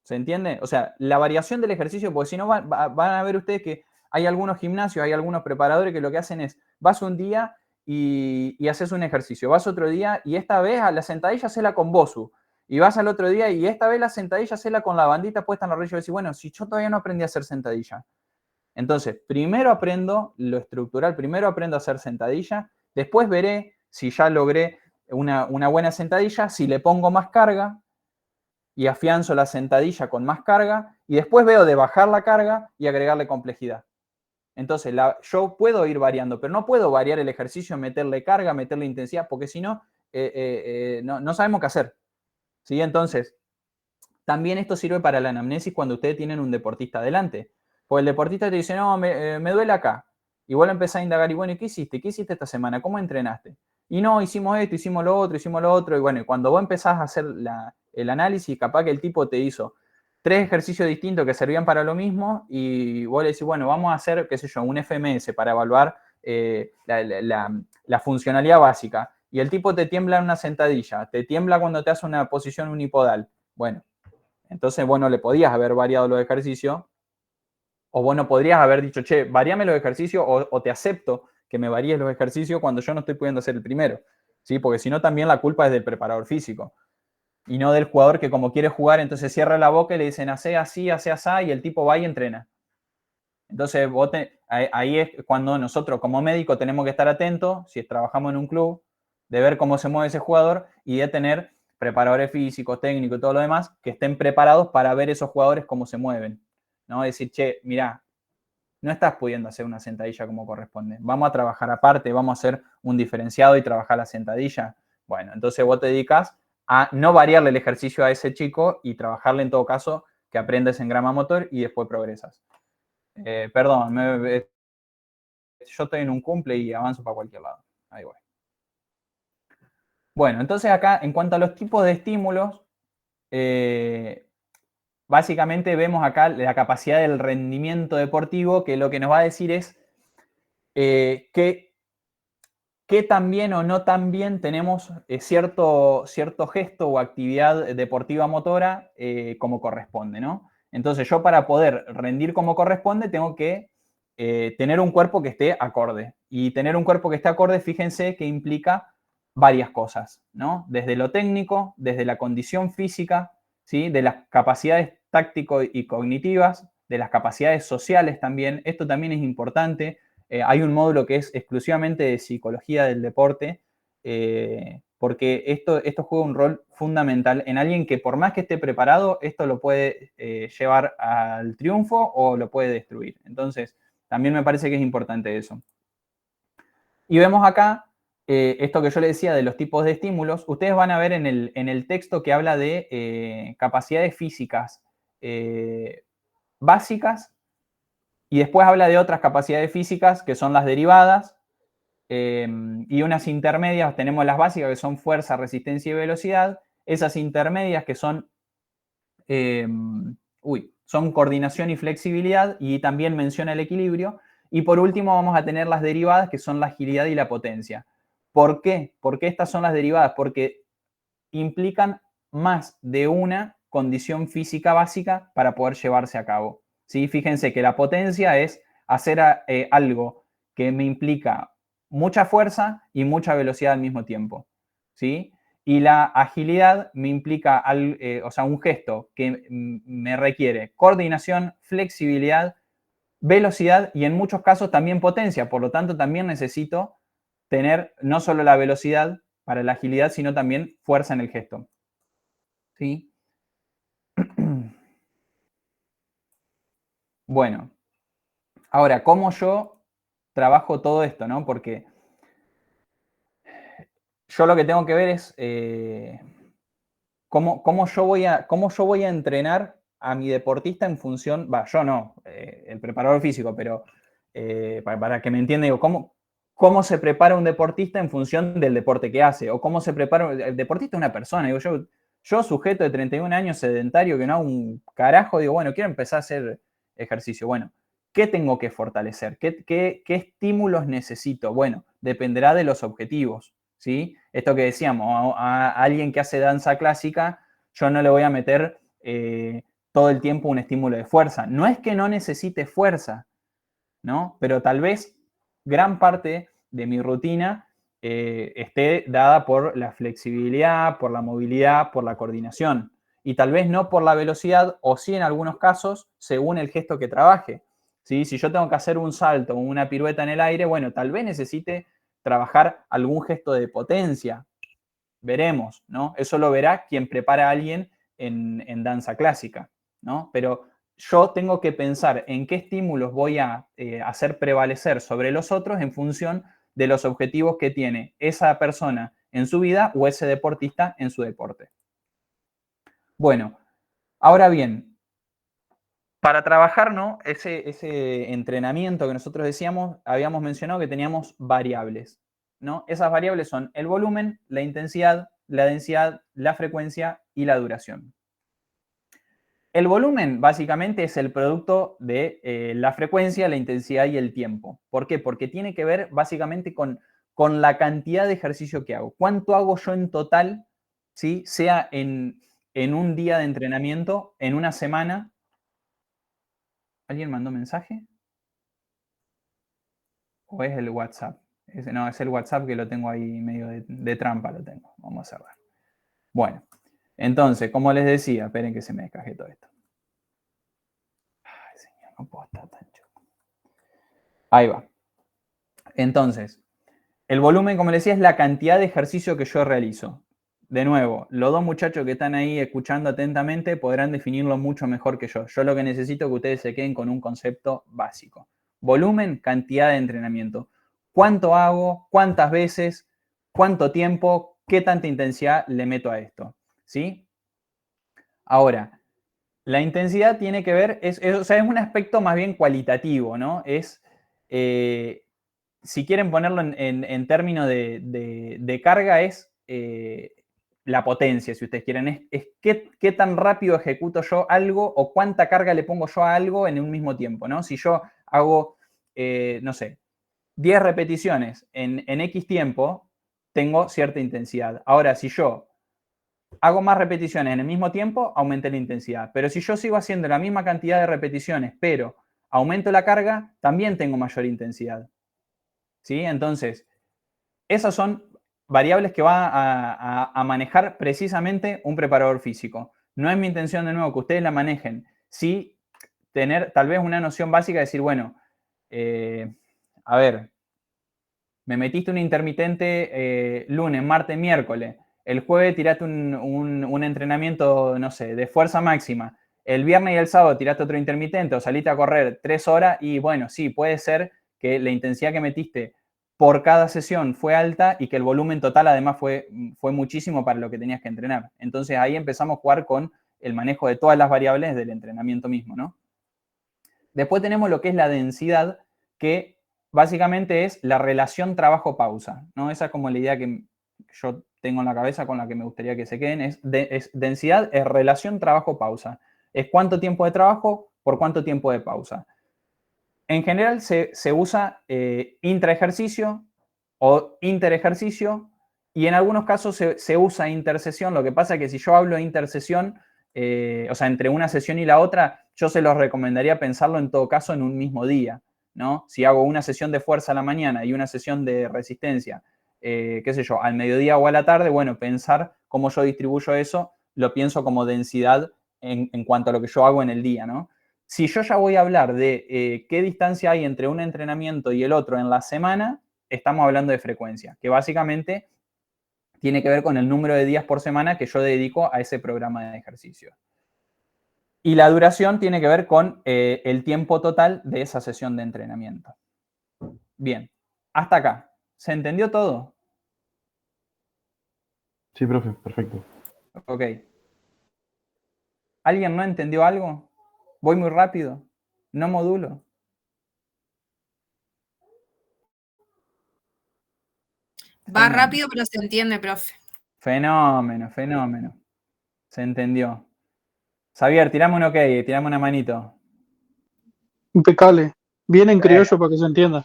¿Se entiende? O sea, la variación del ejercicio, porque si no van a ver ustedes que hay algunos gimnasios, hay algunos preparadores que lo que hacen es, vas un día y haces un ejercicio, vas otro día y esta vez a la sentadilla hacela con Bosu, y vas al otro día y esta vez la sentadilla hacela con la bandita puesta en la rodilla y decís, bueno, si yo todavía no aprendí a hacer sentadilla. Entonces, primero aprendo lo estructural, primero aprendo a hacer sentadilla, después veré si ya logré una buena sentadilla, si le pongo más carga, y afianzo la sentadilla con más carga y después veo de bajar la carga y agregarle complejidad. Entonces, yo puedo ir variando, pero no puedo variar el ejercicio, meterle carga, meterle intensidad, porque si no, no sabemos qué hacer. ¿Sí? Entonces, también esto sirve para la anamnesis cuando ustedes tienen un deportista adelante. Pues el deportista te dice, no, me duele acá. Y vos empezás a indagar, y bueno, ¿y qué hiciste? ¿Qué hiciste esta semana? ¿Cómo entrenaste? Y no, hicimos esto, hicimos lo otro. Y bueno, cuando vos empezás a hacer el análisis, capaz que el tipo te hizo 3 ejercicios distintos que servían para lo mismo y vos le decís, bueno, vamos a hacer, qué sé yo, un FMS para evaluar la funcionalidad básica. Y el tipo te tiembla en una sentadilla, te tiembla cuando te hace una posición unipodal. Bueno, entonces vos no le podías haber variado los ejercicios, o vos no podrías haber dicho, che, varíame los ejercicios, o te acepto que me varíes los ejercicios cuando yo no estoy pudiendo hacer el primero. ¿Sí? Porque si no, también la culpa es del preparador físico. Y no del jugador que como quiere jugar, entonces cierra la boca y le dicen, hace así, y el tipo va y entrena. Entonces, ahí es cuando nosotros como médico tenemos que estar atentos, si trabajamos en un club, de ver cómo se mueve ese jugador y de tener preparadores físicos, técnicos y todo lo demás que estén preparados para ver esos jugadores cómo se mueven. ¿No? Decir, che, mirá, no estás pudiendo hacer una sentadilla como corresponde. Vamos a trabajar aparte, vamos a hacer un diferenciado y trabajar la sentadilla. Bueno, entonces vos te dedicas a no variarle el ejercicio a ese chico y trabajarle en todo caso que aprendes en grama motor y después progresas. Perdón, yo estoy en un cumple y avanzo para cualquier lado. Ahí voy. Bueno, entonces acá, en cuanto a los tipos de estímulos, básicamente vemos acá la capacidad del rendimiento deportivo, que lo que nos va a decir es que tan bien o no tan bien tenemos cierto gesto o actividad deportiva motora como corresponde, ¿no? Entonces yo para poder rendir como corresponde tengo que tener un cuerpo que esté acorde. Y tener un cuerpo que esté acorde, fíjense que implica varias cosas, ¿no? Desde lo técnico, desde la condición física, ¿sí? De las capacidades táctico y cognitivas, de las capacidades sociales también. Esto también es importante. Hay un módulo que es exclusivamente de psicología del deporte, porque esto juega un rol fundamental en alguien que por más que esté preparado, esto lo puede llevar al triunfo o lo puede destruir. Entonces, también me parece que es importante eso. Y vemos acá esto que yo les decía de los tipos de estímulos. Ustedes van a ver en el texto que habla de capacidades físicas básicas y después habla de otras capacidades físicas que son las derivadas y unas intermedias. Tenemos las básicas que son fuerza, resistencia y velocidad. Esas intermedias que son son coordinación y flexibilidad y también menciona el equilibrio. Y por último vamos a tener las derivadas que son la agilidad y la potencia. ¿Por qué? ¿Por qué estas son las derivadas? Porque implican más de una condición física básica para poder llevarse a cabo. ¿Sí? Fíjense que la potencia es hacer algo que me implica mucha fuerza y mucha velocidad al mismo tiempo. ¿Sí? Y la agilidad me implica un gesto que me requiere coordinación, flexibilidad, velocidad y en muchos casos también potencia. Por lo tanto, también necesito tener no solo la velocidad para la agilidad, sino también fuerza en el gesto. ¿Sí? Bueno, ahora, ¿cómo yo trabajo todo esto, no? Porque yo lo que tengo que ver es cómo yo voy a entrenar a mi deportista en función, yo no, el preparador físico, pero para que me entienda, digo, ¿cómo se prepara un deportista en función del deporte que hace? O cómo se prepara, el deportista es una persona, digo, yo sujeto de 31 años sedentario que no hago un carajo, digo, bueno, quiero empezar a hacer ejercicio. Bueno, ¿qué tengo que fortalecer? ¿Qué estímulos necesito? Bueno, dependerá de los objetivos, ¿sí? Esto que decíamos, a alguien que hace danza clásica, yo no le voy a meter todo el tiempo un estímulo de fuerza. No es que no necesite fuerza, ¿no? Pero tal vez gran parte de mi rutina esté dada por la flexibilidad, por la movilidad, por la coordinación. Y tal vez no por la velocidad, o sí en algunos casos, según el gesto que trabaje. ¿Sí? Si yo tengo que hacer un salto o una pirueta en el aire, bueno, tal vez necesite trabajar algún gesto de potencia. Veremos, ¿no? Eso lo verá quien prepara a alguien en danza clásica, ¿no? Pero yo tengo que pensar en qué estímulos voy a hacer prevalecer sobre los otros en función de los objetivos que tiene esa persona en su vida o ese deportista en su deporte. Bueno, ahora bien, para trabajar, ¿no? Ese entrenamiento que nosotros decíamos, habíamos mencionado que teníamos variables, ¿no? Esas variables son el volumen, la intensidad, la densidad, la frecuencia y la duración. El volumen básicamente es el producto de la frecuencia, la intensidad y el tiempo. ¿Por qué? Porque tiene que ver básicamente con la cantidad de ejercicio que hago. ¿Cuánto hago yo en total? ¿Sí? Sea en un día de entrenamiento, en una semana. ¿Alguien mandó mensaje? ¿O es el WhatsApp? No, es el WhatsApp que lo tengo ahí medio de trampa, lo tengo. Vamos a cerrar. Bueno, entonces, como les decía, esperen que se me descaje todo esto. Ay, señor, no puedo estar tan choco. Ahí va. Entonces, el volumen, como les decía, es la cantidad de ejercicio que yo realizo. De nuevo, los dos muchachos que están ahí escuchando atentamente podrán definirlo mucho mejor que yo. Yo lo que necesito es que ustedes se queden con un concepto básico. Volumen, cantidad de entrenamiento. ¿Cuánto hago? ¿Cuántas veces? ¿Cuánto tiempo? ¿Qué tanta intensidad le meto a esto? ¿Sí? Ahora, la intensidad tiene que ver, es un aspecto más bien cualitativo, ¿no? Si quieren ponerlo en términos de carga, es la potencia, si ustedes quieren. Es qué tan rápido ejecuto yo algo o cuánta carga le pongo yo a algo en un mismo tiempo, ¿no? Si yo hago, no sé, 10 repeticiones en X tiempo, tengo cierta intensidad. Ahora, si yo hago más repeticiones en el mismo tiempo, aumenté la intensidad. Pero si yo sigo haciendo la misma cantidad de repeticiones, pero aumento la carga, también tengo mayor intensidad. ¿Sí? Entonces, esas son variables que va a manejar precisamente un preparador físico. No es mi intención, de nuevo, que ustedes la manejen. Sí, tener tal vez una noción básica de decir, bueno, a ver, me metiste un intermitente lunes, martes, miércoles. El jueves tiraste un entrenamiento, no sé, de fuerza máxima. El viernes y el sábado tiraste otro intermitente o saliste a correr 3 horas y bueno, sí, puede ser que la intensidad que metiste por cada sesión fue alta y que el volumen total además fue muchísimo para lo que tenías que entrenar. Entonces ahí empezamos a jugar con el manejo de todas las variables del entrenamiento mismo, ¿no? Después tenemos lo que es la densidad, que básicamente es la relación trabajo-pausa, ¿no? Esa es como la idea que yo tengo en la cabeza con la que me gustaría que se queden. Densidad es relación trabajo-pausa. Es cuánto tiempo de trabajo por cuánto tiempo de pausa. En general se usa intraejercicio o interejercicio y en algunos casos se usa intersesión. Lo que pasa es que si yo hablo de intersesión, o sea, entre una sesión y la otra, yo se los recomendaría pensarlo en todo caso en un mismo día, ¿no? Si hago una sesión de fuerza a la mañana y una sesión de resistencia, qué sé yo, al mediodía o a la tarde, bueno, pensar cómo yo distribuyo eso, lo pienso como densidad en cuanto a lo que yo hago en el día, ¿no? Si yo ya voy a hablar de qué distancia hay entre un entrenamiento y el otro en la semana, estamos hablando de frecuencia, que básicamente tiene que ver con el número de días por semana que yo dedico a ese programa de ejercicio. Y la duración tiene que ver con el tiempo total de esa sesión de entrenamiento. Bien, hasta acá. ¿Se entendió todo? Sí, profe, perfecto. Ok. ¿Alguien no entendió algo? ¿Voy muy rápido? ¿No modulo? Va rápido, pero se entiende, profe. Fenómeno, fenómeno. Se entendió. Xavier, tirame un ok, tirame una manito. Impecable. Bien en Bueno. criollo para que se entienda.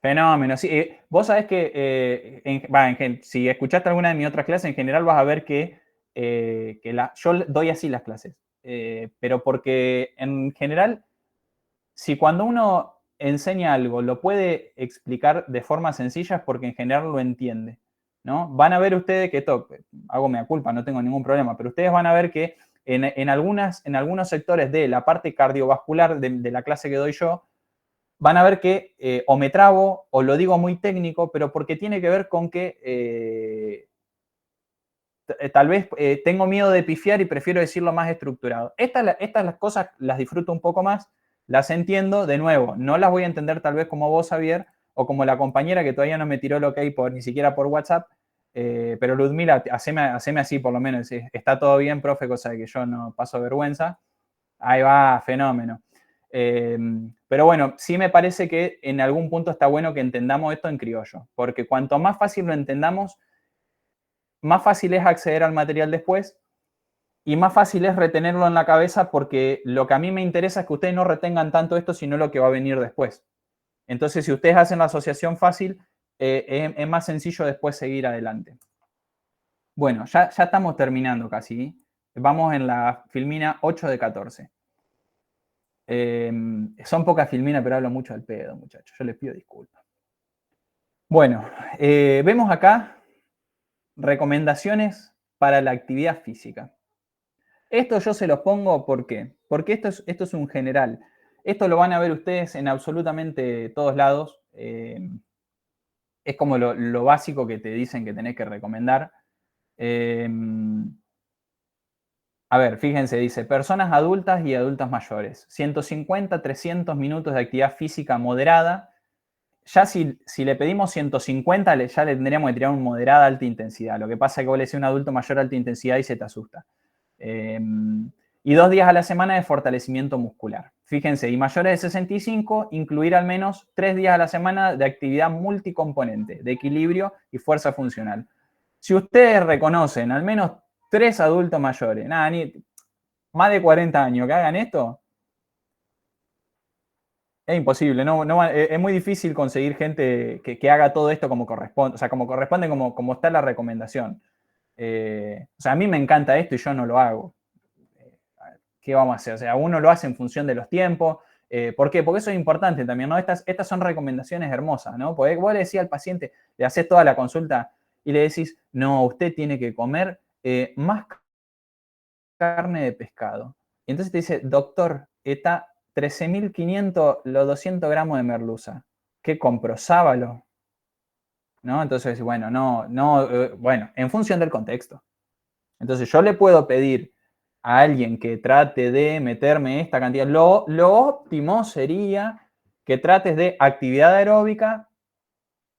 Fenómeno, sí. Vos sabés que, si escuchaste alguna de mis otras clases, en general vas a ver que yo doy así las clases. Pero porque en general, si cuando uno enseña algo lo puede explicar de forma sencilla es porque en general lo entiende, ¿no? Van a ver ustedes que hago mea culpa, no tengo ningún problema, pero ustedes van a ver que en algunos sectores de la parte cardiovascular de la clase que doy yo, van a ver que o me trabo o lo digo muy técnico, pero porque tiene que ver con que tal vez tengo miedo de pifiar y prefiero decirlo más estructurado. Estas las cosas las disfruto un poco más, las entiendo, de nuevo, no las voy a entender tal vez como vos, Javier, o como la compañera que todavía no me tiró el ok ni siquiera por WhatsApp, pero Ludmila, haceme así por lo menos, está todo bien, profe, cosa de que yo no paso vergüenza. Ahí va, fenómeno. Pero bueno, sí me parece que en algún punto está bueno que entendamos esto en criollo, porque cuanto más fácil lo entendamos, más fácil es acceder al material después y más fácil es retenerlo en la cabeza, porque lo que a mí me interesa es que ustedes no retengan tanto esto, sino lo que va a venir después. Entonces, si ustedes hacen la asociación fácil, es más sencillo después seguir adelante. Bueno, ya estamos terminando casi. Vamos en la filmina 8 de 14. Son pocas filminas, pero hablo mucho al pedo, muchachos. Yo les pido disculpas. Bueno, vemos acá recomendaciones para la actividad física. Esto yo se los pongo, ¿por qué? Porque esto es un general. Esto lo van a ver ustedes en absolutamente todos lados. Es como lo básico que te dicen que tenés que recomendar. A ver, fíjense, dice, personas adultas y adultas mayores. 150, 300 minutos de actividad física moderada. Ya si le pedimos 150, ya le tendríamos que tirar un moderada alta intensidad. Lo que pasa es que vos le decís un adulto mayor alta intensidad y se te asusta. Y 2 días a la semana de fortalecimiento muscular. Fíjense, y mayores de 65, incluir al menos 3 días a la semana de actividad multicomponente, de equilibrio y fuerza funcional. Si ustedes reconocen al menos 3 adultos mayores, más de 40 años que hagan esto, es imposible, es muy difícil conseguir gente que haga todo esto como corresponde, o sea, como corresponde, como está la recomendación. O sea, a mí me encanta esto y yo no lo hago. ¿Qué vamos a hacer? O sea, uno lo hace en función de los tiempos. ¿Por qué? Porque eso es importante también, ¿no? Estas son recomendaciones hermosas, ¿no? Porque vos le decís al paciente, le haces toda la consulta y le decís, no, usted tiene que comer más carne de pescado. Y entonces te dice, doctor, está 13.500 los 200 gramos de merluza. ¿Qué compro? Sábalo. ¿No? Entonces, bueno, bueno, en función del contexto. Entonces, yo le puedo pedir a alguien que trate de meterme esta cantidad. Lo óptimo sería que trates de actividad aeróbica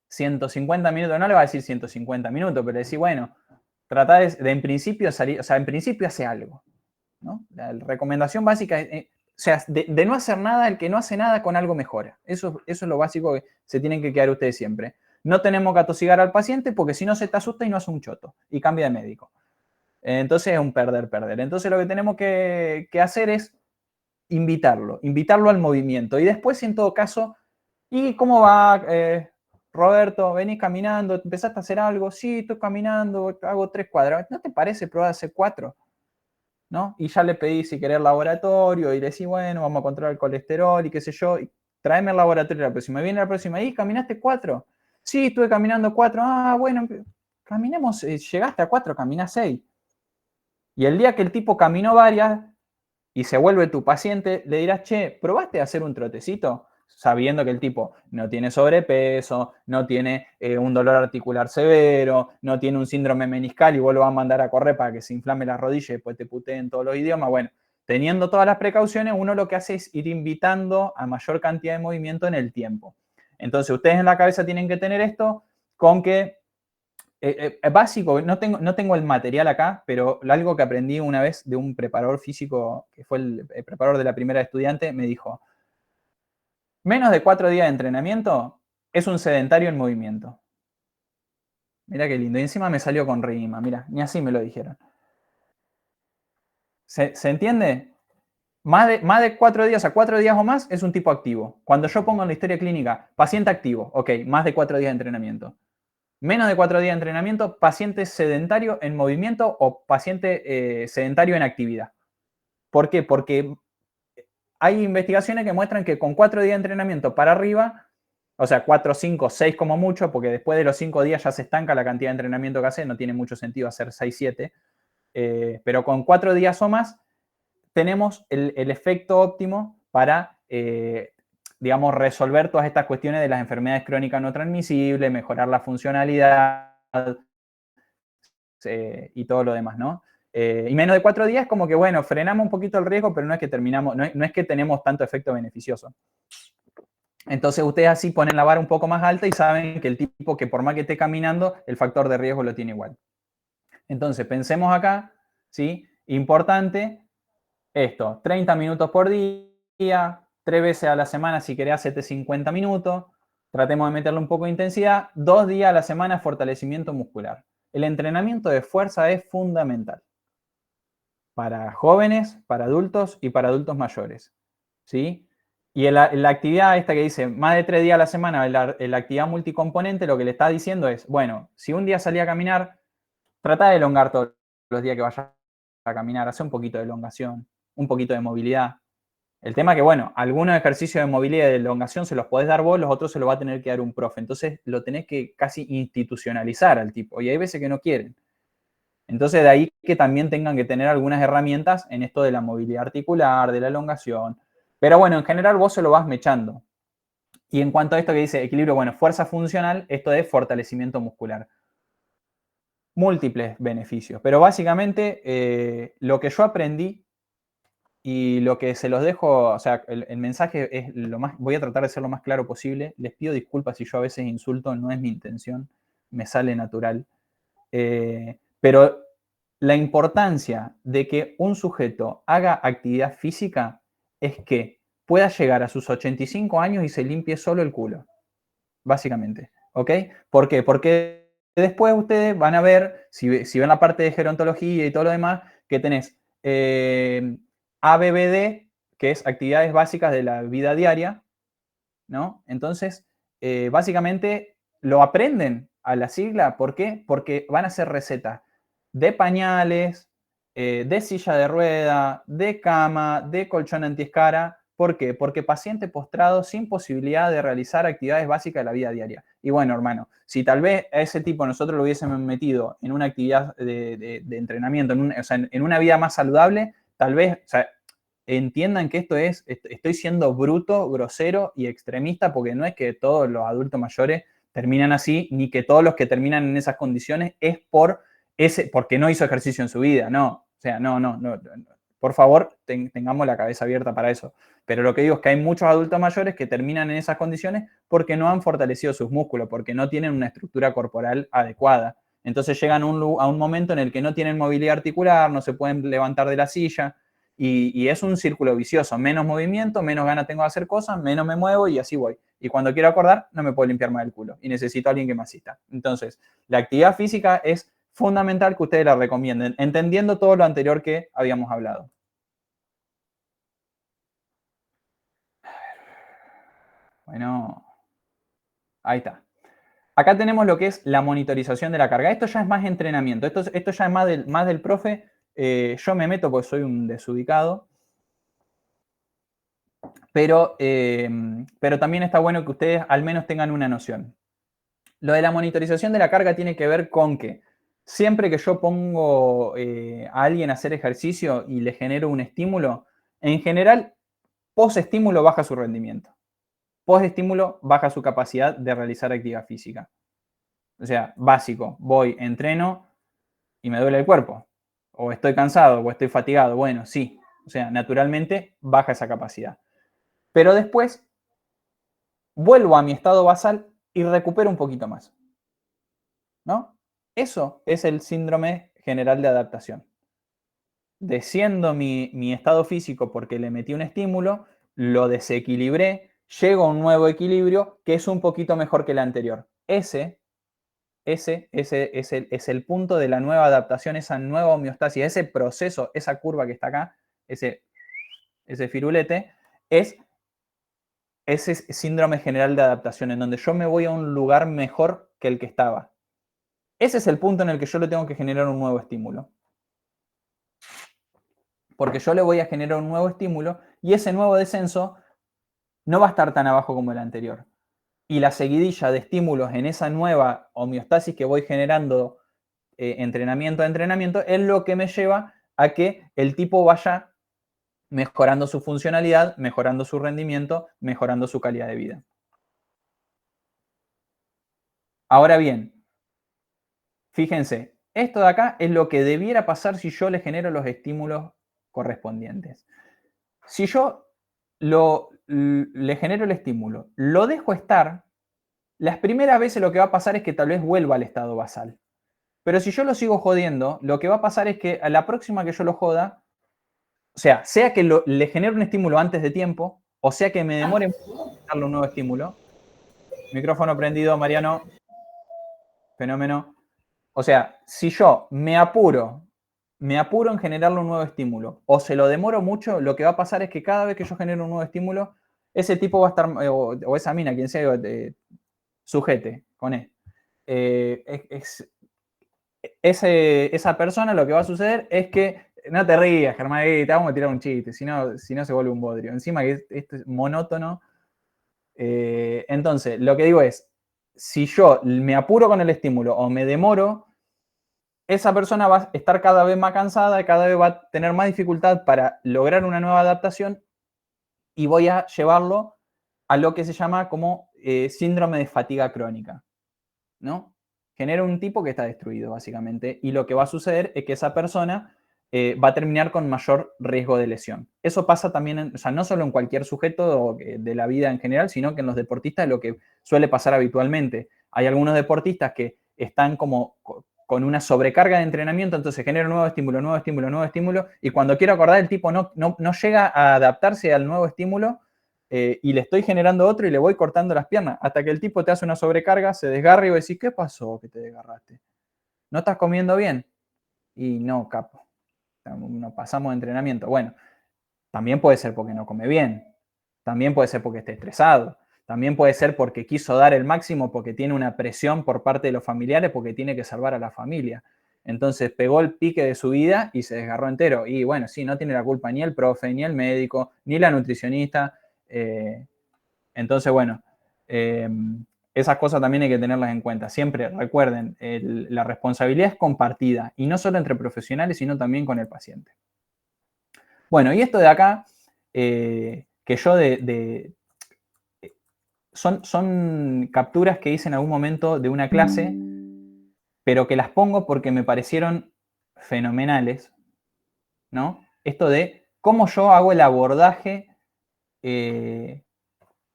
150 minutos. No le va a decir 150 minutos, pero decir, bueno, trata de en principio salir, o sea, en principio hace algo, ¿no? La recomendación básica es, o sea, de no hacer nada, el que no hace nada con algo mejora. Eso es lo básico que se tienen que quedar ustedes siempre. No tenemos que atosigar al paciente porque si no se te asusta y no hace un choto y cambia de médico. Entonces es un perder. Entonces lo que tenemos que hacer es invitarlo al movimiento. Y después, en todo caso, ¿y cómo va, Roberto? ¿Venís caminando? ¿Empezaste a hacer algo? Sí, estoy caminando, hago 3 cuadras. ¿No te parece probar a hacer 4? ¿No? Y ya le pedí si querés laboratorio y le decís, bueno, vamos a controlar el colesterol y qué sé yo. Y tráeme el laboratorio la próxima. Viene la próxima. ¿Y caminaste 4? Sí, estuve caminando 4. Ah, bueno, caminemos, llegaste a 4, caminás 6. Y el día que el tipo caminó varias y se vuelve tu paciente, le dirás, che, ¿probaste a hacer un trotecito? Sabiendo que el tipo no tiene sobrepeso, no tiene un dolor articular severo, no tiene un síndrome meniscal y vos lo vas a mandar a correr para que se inflame la rodilla y después te puteen todos los idiomas. Bueno, teniendo todas las precauciones, uno lo que hace es ir invitando a mayor cantidad de movimiento en el tiempo. Entonces, ustedes en la cabeza tienen que tener esto con que, básico, no tengo el material acá, pero algo que aprendí una vez de un preparador físico, que fue el preparador de la primera estudiante, me dijo, menos de 4 días de entrenamiento es un sedentario en movimiento. Mira qué lindo. Y encima me salió con rima, mira, ni así me lo dijeron. ¿Se entiende? Más de 4 días, a 4 días o más es un tipo activo. Cuando yo pongo en la historia clínica, paciente activo, ok, más de 4 días de entrenamiento. Menos de 4 días de entrenamiento, paciente sedentario en movimiento o paciente sedentario en actividad. ¿Por qué? Porque hay investigaciones que muestran que con 4 días de entrenamiento para arriba, o sea, 4, 5, 6 como mucho, porque después de los 5 días ya se estanca la cantidad de entrenamiento que hace, no tiene mucho sentido hacer 6, 7, pero con 4 días o más tenemos el efecto óptimo para, digamos, resolver todas estas cuestiones de las enfermedades crónicas no transmisibles, mejorar la funcionalidad y todo lo demás, ¿no? Y menos de 4 días como que, bueno, frenamos un poquito el riesgo, pero no es que terminamos, no es que tenemos tanto efecto beneficioso. Entonces ustedes así ponen la vara un poco más alta y saben que el tipo que por más que esté caminando, el factor de riesgo lo tiene igual. Entonces pensemos acá, ¿sí? Importante esto, 30 minutos por día, 3 veces a la semana si querés hacete 50 minutos, tratemos de meterle un poco de intensidad, 2 días a la semana fortalecimiento muscular. El entrenamiento de fuerza es fundamental para jóvenes, para adultos y para adultos mayores, ¿sí? Y la actividad esta que dice más de 3 días a la semana, la actividad multicomponente, lo que le está diciendo es, bueno, si un día salí a caminar, trata de elongar todos los días que vayas a caminar, hace un poquito de elongación, un poquito de movilidad. El tema es que, bueno, algunos ejercicios de movilidad y de elongación se los podés dar vos, los otros se los va a tener que dar un profe. Entonces lo tenés que casi institucionalizar al tipo. Y hay veces que no quieren. Entonces de ahí que también tengan que tener algunas herramientas en esto de la movilidad articular, de la elongación. Pero bueno, en general vos se lo vas mechando. Y en cuanto a esto que dice equilibrio, bueno, fuerza funcional, esto de fortalecimiento muscular. Múltiples beneficios. Pero básicamente lo que yo aprendí y lo que se los dejo, o sea, el mensaje es lo más, voy a tratar de ser lo más claro posible. Les pido disculpas si yo a veces insulto, no es mi intención, me sale natural. Pero la importancia de que un sujeto haga actividad física es que pueda llegar a sus 85 años y se limpie solo el culo, básicamente. ¿Ok? ¿Por qué? Porque después ustedes van a ver, si ven la parte de gerontología y todo lo demás, que tenés ABBD, que es actividades básicas de la vida diaria, ¿no? Entonces, básicamente lo aprenden a la sigla. ¿Por qué? Porque van a hacer recetas de pañales, de silla de rueda, de cama, de colchón antiescara. ¿Por qué? Porque paciente postrado sin posibilidad de realizar actividades básicas de la vida diaria. Y bueno, hermano, si tal vez a ese tipo nosotros lo hubiésemos metido en una actividad de entrenamiento, en una vida más saludable, tal vez, o sea, entiendan que esto es, estoy siendo bruto, grosero y extremista, porque no es que todos los adultos mayores terminan así, ni que todos los que terminan en esas condiciones es porque no hizo ejercicio en su vida, no. O sea, no. Por favor, tengamos la cabeza abierta para eso. Pero lo que digo es que hay muchos adultos mayores que terminan en esas condiciones porque no han fortalecido sus músculos, porque no tienen una estructura corporal adecuada. Entonces llegan a un momento en el que no tienen movilidad articular, no se pueden levantar de la silla, y es un círculo vicioso. Menos movimiento, menos ganas tengo de hacer cosas, menos me muevo y así voy. Y cuando quiero acordar, no me puedo limpiar más el culo y necesito a alguien que me asista. Entonces, la actividad física es fundamental que ustedes la recomienden, entendiendo todo lo anterior que habíamos hablado. Bueno, ahí está. Acá tenemos lo que es la monitorización de la carga. Esto ya es más entrenamiento. Esto ya es más del profe. Yo me meto porque soy un desubicado. Pero también está bueno que ustedes al menos tengan una noción. Lo de la monitorización de la carga tiene que ver con que siempre que yo pongo a alguien a hacer ejercicio y le genero un estímulo, en general, post-estímulo baja su rendimiento. Post-estímulo baja su capacidad de realizar actividad física. O sea, básico, voy, entreno y me duele el cuerpo. O estoy cansado o estoy fatigado. Bueno, sí, O sea, naturalmente baja esa capacidad. Pero después vuelvo a mi estado basal y recupero un poquito más, ¿no? Eso es el síndrome general de adaptación. Desciendo mi estado físico porque le metí un estímulo, lo desequilibré, llego a un nuevo equilibrio que es un poquito mejor que el anterior. Ese es el punto de la nueva adaptación, esa nueva homeostasis, ese proceso, esa curva que está acá, ese firulete, es ese síndrome general de adaptación, en donde yo me voy a un lugar mejor que el que estaba. Ese es el punto en el que yo le tengo que generar un nuevo estímulo. Porque yo le voy a generar un nuevo estímulo y ese nuevo descenso no va a estar tan abajo como el anterior. Y la seguidilla de estímulos en esa nueva homeostasis que voy generando entrenamiento a entrenamiento es lo que me lleva a que el tipo vaya mejorando su funcionalidad, mejorando su rendimiento, mejorando su calidad de vida. Ahora bien, fíjense, esto de acá es lo que debiera pasar si yo le genero los estímulos correspondientes. Si yo le genero el estímulo, lo dejo estar, las primeras veces lo que va a pasar es que tal vez vuelva al estado basal. Pero si yo lo sigo jodiendo, lo que va a pasar es que a la próxima que yo lo joda, o sea que le genero un estímulo antes de tiempo, o sea que me demore mucho en darle un nuevo estímulo. Micrófono prendido, Mariano. Fenómeno. O sea, si yo me apuro en generarle un nuevo estímulo, o se lo demoro mucho, lo que va a pasar es que cada vez que yo genero un nuevo estímulo, ese tipo va a estar, o esa mina, quien sea, sujete, con E. Esa persona lo que va a suceder es que, no te rías, Germán, te vamos a tirar un chiste, si no se vuelve un bodrio. Encima que esto es monótono. Entonces, lo que digo es, si yo me apuro con el estímulo o me demoro, esa persona va a estar cada vez más cansada, cada vez va a tener más dificultad para lograr una nueva adaptación y voy a llevarlo a lo que se llama como síndrome de fatiga crónica, ¿no? Genera un tipo que está destruido, básicamente, y lo que va a suceder es que esa persona va a terminar con mayor riesgo de lesión. Eso pasa también, o sea, no solo en cualquier sujeto de la vida en general, sino que en los deportistas es lo que suele pasar habitualmente. Hay algunos deportistas que están como con una sobrecarga de entrenamiento, entonces genera un nuevo estímulo, y cuando quiero acordar, el tipo no llega a adaptarse al nuevo estímulo, y le estoy generando otro y le voy cortando las piernas, hasta que el tipo te hace una sobrecarga, se desgarra y vos decís, ¿qué pasó que te desgarraste? ¿No estás comiendo bien? Y no, capo, no pasamos de entrenamiento. Bueno, también puede ser porque no come bien, también puede ser porque esté estresado, también puede ser porque quiso dar el máximo, porque tiene una presión por parte de los familiares, porque tiene que salvar a la familia. Entonces pegó el pique de su vida y se desgarró entero. Y bueno, sí, no tiene la culpa ni el profe, ni el médico, ni la nutricionista. Entonces, bueno, esas cosas también hay que tenerlas en cuenta. Siempre recuerden, la responsabilidad es compartida, y no solo entre profesionales, sino también con el paciente. Bueno, y esto de acá, que yo son capturas que hice en algún momento de una clase, pero que las pongo porque me parecieron fenomenales, ¿no? Esto de cómo yo hago el abordaje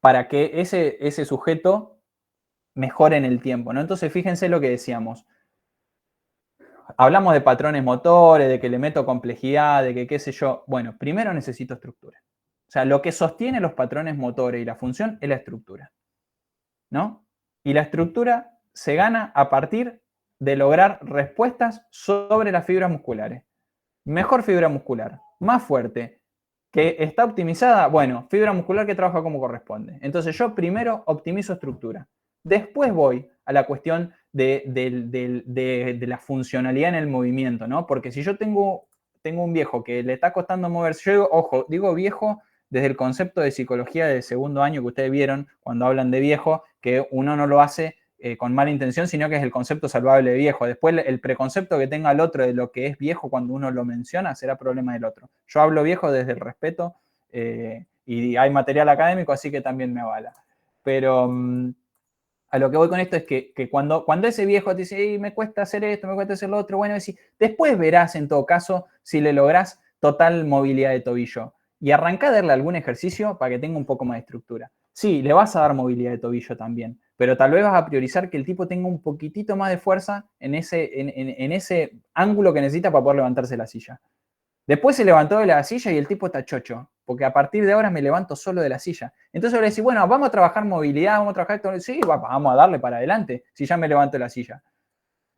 para que ese sujeto mejore en el tiempo, ¿no? Entonces, fíjense lo que decíamos. Hablamos de patrones motores, de que le meto complejidad, de que qué sé yo. Bueno, primero necesito estructura. O sea, lo que sostiene los patrones motores y la función es la estructura, ¿no? Y la estructura se gana a partir de lograr respuestas sobre las fibras musculares. Mejor fibra muscular, más fuerte, que está optimizada, bueno, fibra muscular que trabaja como corresponde. Entonces yo primero optimizo estructura. Después voy a la cuestión de la funcionalidad en el movimiento, ¿no? Porque si yo tengo un viejo que le está costando moverse, yo digo, ojo, digo viejo desde el concepto de psicología del segundo año que ustedes vieron cuando hablan de viejo, que uno no lo hace con mala intención, sino que es el concepto salvable de viejo. Después el preconcepto que tenga el otro de lo que es viejo cuando uno lo menciona será problema del otro. Yo hablo viejo desde el respeto y hay material académico, así que también me avala. Pero a lo que voy con esto es que cuando ese viejo te dice, me cuesta hacer esto, me cuesta hacer lo otro, bueno, después verás en todo caso si le lográs total movilidad de tobillo. Y arranca a darle algún ejercicio para que tenga un poco más de estructura. Sí, le vas a dar movilidad de tobillo también, pero tal vez vas a priorizar que el tipo tenga un poquitito más de fuerza en ese ángulo que necesita para poder levantarse de la silla. Después se levantó de la silla y el tipo está chocho, porque a partir de ahora me levanto solo de la silla. Entonces le decís, bueno, vamos a trabajar movilidad, vamos a trabajar... Sí, vamos a darle para adelante, si ya me levanto de la silla.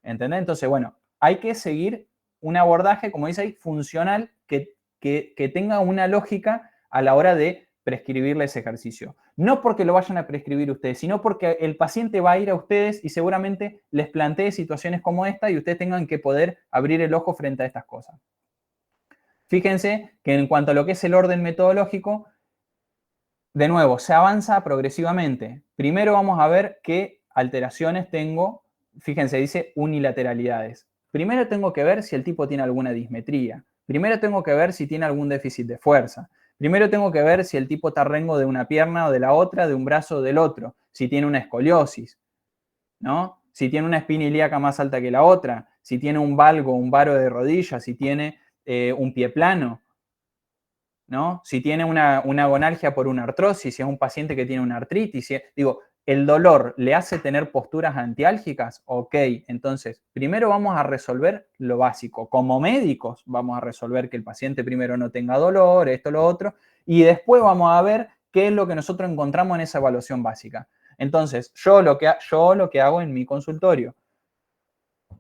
¿Entendés? Entonces, bueno, hay que seguir un abordaje, como dice ahí, funcional, que tenga una lógica a la hora de prescribirle ese ejercicio. No porque lo vayan a prescribir ustedes, sino porque el paciente va a ir a ustedes y seguramente les plantee situaciones como esta y ustedes tengan que poder abrir el ojo frente a estas cosas. Fíjense que en cuanto a lo que es el orden metodológico, de nuevo, se avanza progresivamente. Primero vamos a ver qué alteraciones tengo. Fíjense, dice unilateralidades. Primero tengo que ver si el tipo tiene alguna dismetría. Primero tengo que ver si tiene algún déficit de fuerza. Primero tengo que ver si el tipo está rengo de una pierna o de la otra, de un brazo o del otro. Si tiene una escoliosis, ¿no? Si tiene una espina ilíaca más alta que la otra. Si tiene un valgo, un varo de rodilla. Si tiene un pie plano, ¿no? Si tiene una gonalgia por una artrosis, si es un paciente que tiene una artritis, digo, ¿el dolor le hace tener posturas antiálgicas? Ok, entonces, primero vamos a resolver lo básico. Como médicos, vamos a resolver que el paciente primero no tenga dolor, esto, lo otro, y después vamos a ver qué es lo que nosotros encontramos en esa evaluación básica. Entonces, yo lo que hago en mi consultorio,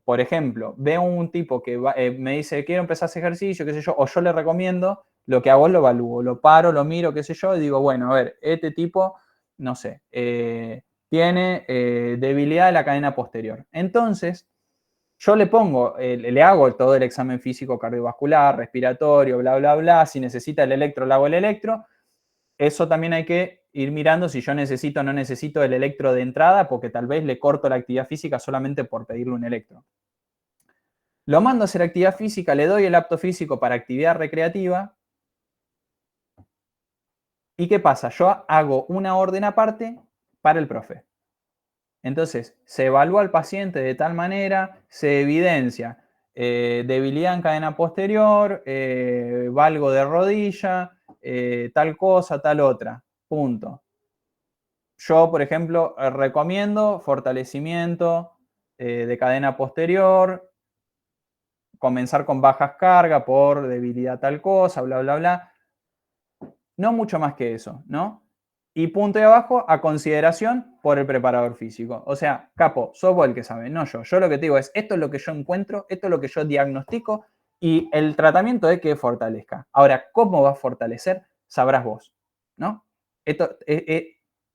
por ejemplo, veo un tipo que me dice, quiero empezar ese ejercicio, qué sé yo, o yo le recomiendo, lo que hago es lo evalúo, lo paro, lo miro, qué sé yo, y digo, bueno, a ver, este tipo, no sé, tiene debilidad de la cadena posterior. Entonces, yo le pongo, le hago todo el examen físico cardiovascular, respiratorio, bla, bla, bla. Si necesita el electro, le hago el electro. Eso también hay que ir mirando si yo necesito o no necesito el electro de entrada, porque tal vez le corto la actividad física solamente por pedirle un electro. Lo mando a hacer actividad física, le doy el apto físico para actividad recreativa. ¿Y qué pasa? Yo hago una orden aparte para el profe. Entonces, se evalúa al paciente de tal manera, se evidencia debilidad en cadena posterior, valgo de rodilla, tal cosa, tal otra. Punto. Yo, por ejemplo, recomiendo fortalecimiento de cadena posterior, comenzar con bajas cargas por debilidad tal cosa, bla, bla, bla. No mucho más que eso, ¿no? Y punto de abajo a consideración por el preparador físico. O sea, capo, sos vos el que sabe, no yo. Yo lo que te digo es, esto es lo que yo encuentro, esto es lo que yo diagnostico y el tratamiento es que fortalezca. Ahora, ¿cómo va a fortalecer? Sabrás vos, ¿no? Esto,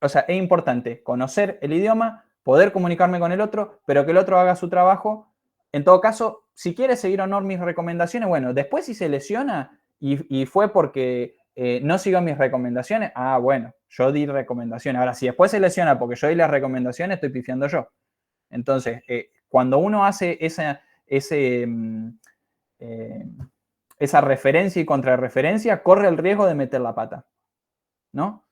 o sea, es importante conocer el idioma, poder comunicarme con el otro, pero que el otro haga su trabajo. En todo caso, si quiere seguir o no mis recomendaciones, bueno, después si se lesiona y fue porque no siguió mis recomendaciones, bueno, yo di recomendaciones. Ahora, si después se lesiona porque yo di las recomendaciones, estoy pifiando yo. Entonces, cuando uno hace esa referencia y contrarreferencia, corre el riesgo de meter la pata, ¿no?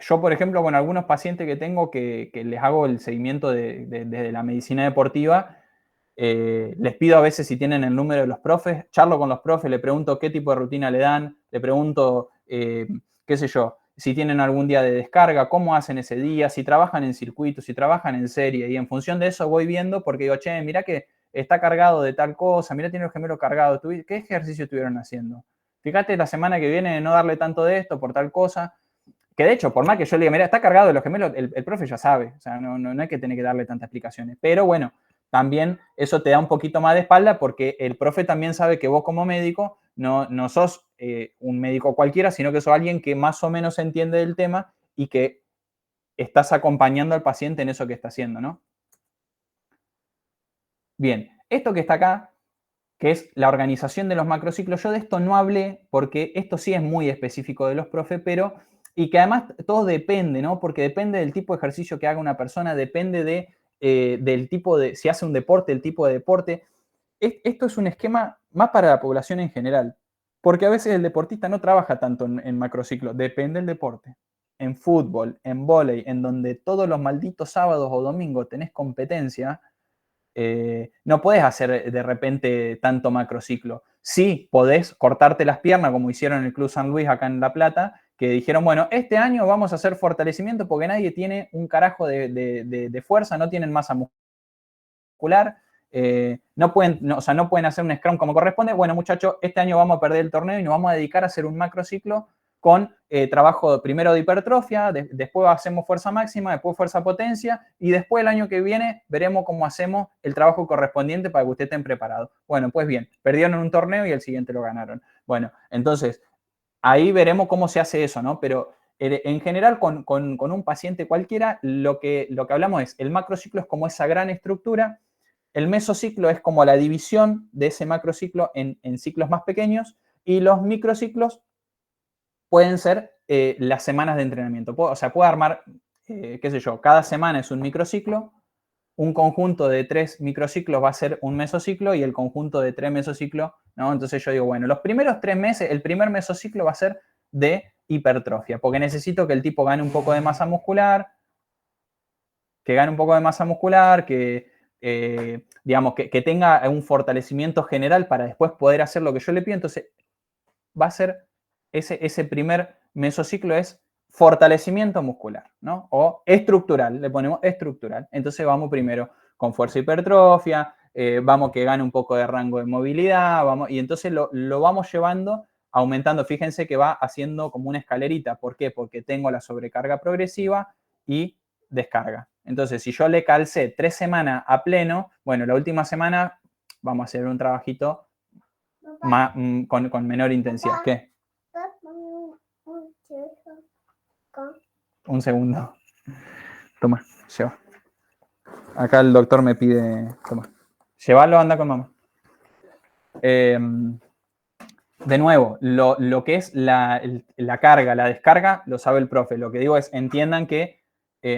Yo, por ejemplo, con algunos pacientes que tengo que les hago el seguimiento desde la medicina deportiva, les pido a veces si tienen el número de los profes, charlo con los profes, le pregunto qué tipo de rutina le dan, le pregunto, qué sé yo, si tienen algún día de descarga, cómo hacen ese día, si trabajan en circuito, si trabajan en serie, y en función de eso voy viendo, porque digo, che, mirá que está cargado de tal cosa, mirá tiene los gemelos cargados, ¿qué ejercicio estuvieron haciendo? Fíjate la semana que viene no darle tanto de esto por tal cosa. Que de hecho, por más que yo le diga, mira, está cargado de los gemelos, el profe ya sabe, o sea, no hay que tener que darle tantas explicaciones. Pero bueno, también eso te da un poquito más de espalda porque el profe también sabe que vos como médico no sos un médico cualquiera, sino que sos alguien que más o menos entiende del tema y que estás acompañando al paciente en eso que está haciendo, ¿no? Bien, esto que está acá, que es la organización de los macrociclos, yo de esto no hablé porque esto sí es muy específico de los profes, pero y que además todo depende, ¿no? Porque depende del tipo de ejercicio que haga una persona, depende del tipo de, si hace un deporte, el tipo de deporte. Esto es un esquema más para la población en general, porque a veces el deportista no trabaja tanto en macrociclo, depende del deporte. En fútbol, en vóley, en donde todos los malditos sábados o domingos tenés competencia, no puedes hacer de repente tanto macrociclo. sí podés cortarte las piernas, como hicieron en el Club San Luis acá en La Plata, que dijeron, bueno, este año vamos a hacer fortalecimiento porque nadie tiene un carajo de fuerza, no tienen masa muscular, no pueden hacer un scrum como corresponde. Bueno, muchachos, este año vamos a perder el torneo y nos vamos a dedicar a hacer un macrociclo con trabajo primero de hipertrofia, después hacemos fuerza máxima, después fuerza potencia y después el año que viene veremos cómo hacemos el trabajo correspondiente para que ustedes estén preparados. Bueno, pues bien, perdieron un torneo y el siguiente lo ganaron. Bueno, entonces ahí veremos cómo se hace eso, ¿no? Pero en general con un paciente cualquiera lo que hablamos es, el macrociclo es como esa gran estructura, el mesociclo es como la división de ese macrociclo en ciclos más pequeños y los microciclos pueden ser las semanas de entrenamiento. O sea, puedo armar, qué sé yo, cada semana es un microciclo, un conjunto de 3 microciclos va a ser un mesociclo y el conjunto de 3 mesociclos, ¿no? Entonces yo digo, bueno, los primeros 3 meses, el primer mesociclo va a ser de hipertrofia, porque necesito que el tipo gane un poco de masa muscular, digamos, que tenga un fortalecimiento general para después poder hacer lo que yo le pido. Entonces, va a ser ese primer mesociclo es fortalecimiento muscular, ¿no? O estructural, le ponemos estructural. Entonces vamos primero con fuerza hipertrofia, vamos que gane un poco de rango de movilidad, y entonces lo vamos llevando, aumentando. Fíjense que va haciendo como una escalerita. ¿Por qué? Porque tengo la sobrecarga progresiva y descarga. Entonces, si yo le calcé 3 semanas a pleno, bueno, la última semana vamos a hacer un trabajito con menor intensidad. ¿Qué? Un segundo. Toma, lleva. Acá el doctor me pide, toma. Llévalo, anda con mamá. De nuevo, lo que es la carga, la descarga, lo sabe el profe. Lo que digo es, entiendan que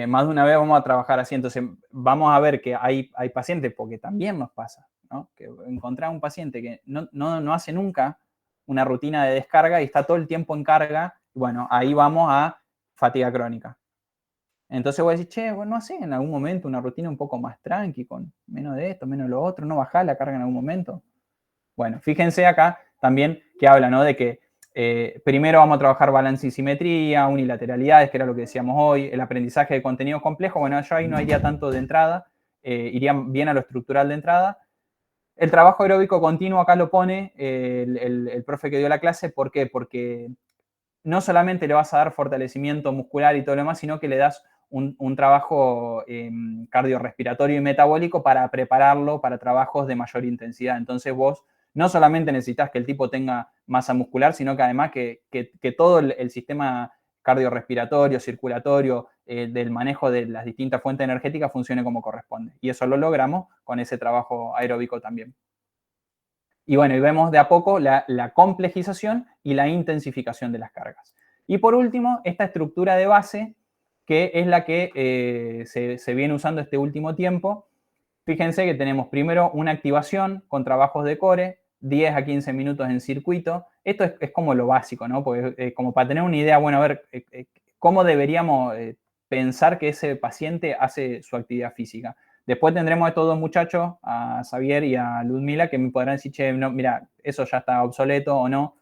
más de una vez vamos a trabajar así. Entonces, vamos a ver que hay pacientes, porque también nos pasa, ¿no? Que encontrar un paciente que no hace nunca una rutina de descarga y está todo el tiempo en carga, bueno, ahí vamos a fatiga crónica. Entonces voy a decir, che, bueno, no sé, en algún momento una rutina un poco más tranqui, con menos de esto, menos de lo otro, no bajar la carga en algún momento. Bueno, fíjense acá también que habla, ¿no? De que primero vamos a trabajar balance y simetría, unilateralidades, que era lo que decíamos hoy, el aprendizaje de contenido complejo. Bueno, yo ahí no iría tanto de entrada, iría bien a lo estructural de entrada. El trabajo aeróbico continuo acá lo pone el profe que dio la clase. ¿Por qué? Porque no solamente le vas a dar fortalecimiento muscular y todo lo demás, sino que le das un trabajo cardiorrespiratorio y metabólico para prepararlo para trabajos de mayor intensidad. Entonces vos no solamente necesitas que el tipo tenga masa muscular, sino que además que todo el sistema cardiorrespiratorio, circulatorio, del manejo de las distintas fuentes energéticas funcione como corresponde. Y eso lo logramos con ese trabajo aeróbico también. Y bueno, y vemos de a poco la complejización y la intensificación de las cargas. Y por último, esta estructura de base, que es la que se viene usando este último tiempo. Fíjense que tenemos primero una activación con trabajos de core, 10 a 15 minutos en circuito. Esto es como lo básico, ¿no? Porque como para tener una idea, bueno, a ver, cómo deberíamos pensar que ese paciente hace su actividad física. Después tendremos a estos dos muchachos, a Xavier y a Ludmila, que me podrán decir, che, no, mira, eso ya está obsoleto o no.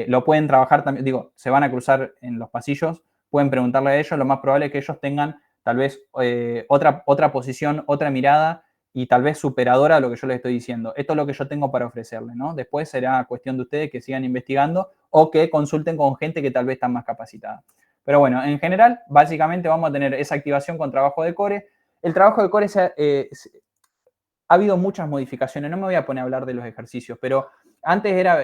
Lo pueden trabajar también, digo, se van a cruzar en los pasillos, pueden preguntarle a ellos, lo más probable es que ellos tengan tal vez otra posición, otra mirada y tal vez superadora a lo que yo les estoy diciendo. Esto es lo que yo tengo para ofrecerles, ¿no? Después será cuestión de ustedes que sigan investigando o que consulten con gente que tal vez está más capacitada. Pero bueno, en general, básicamente vamos a tener esa activación con trabajo de core. El trabajo de core ha habido muchas modificaciones. No me voy a poner a hablar de los ejercicios, pero antes era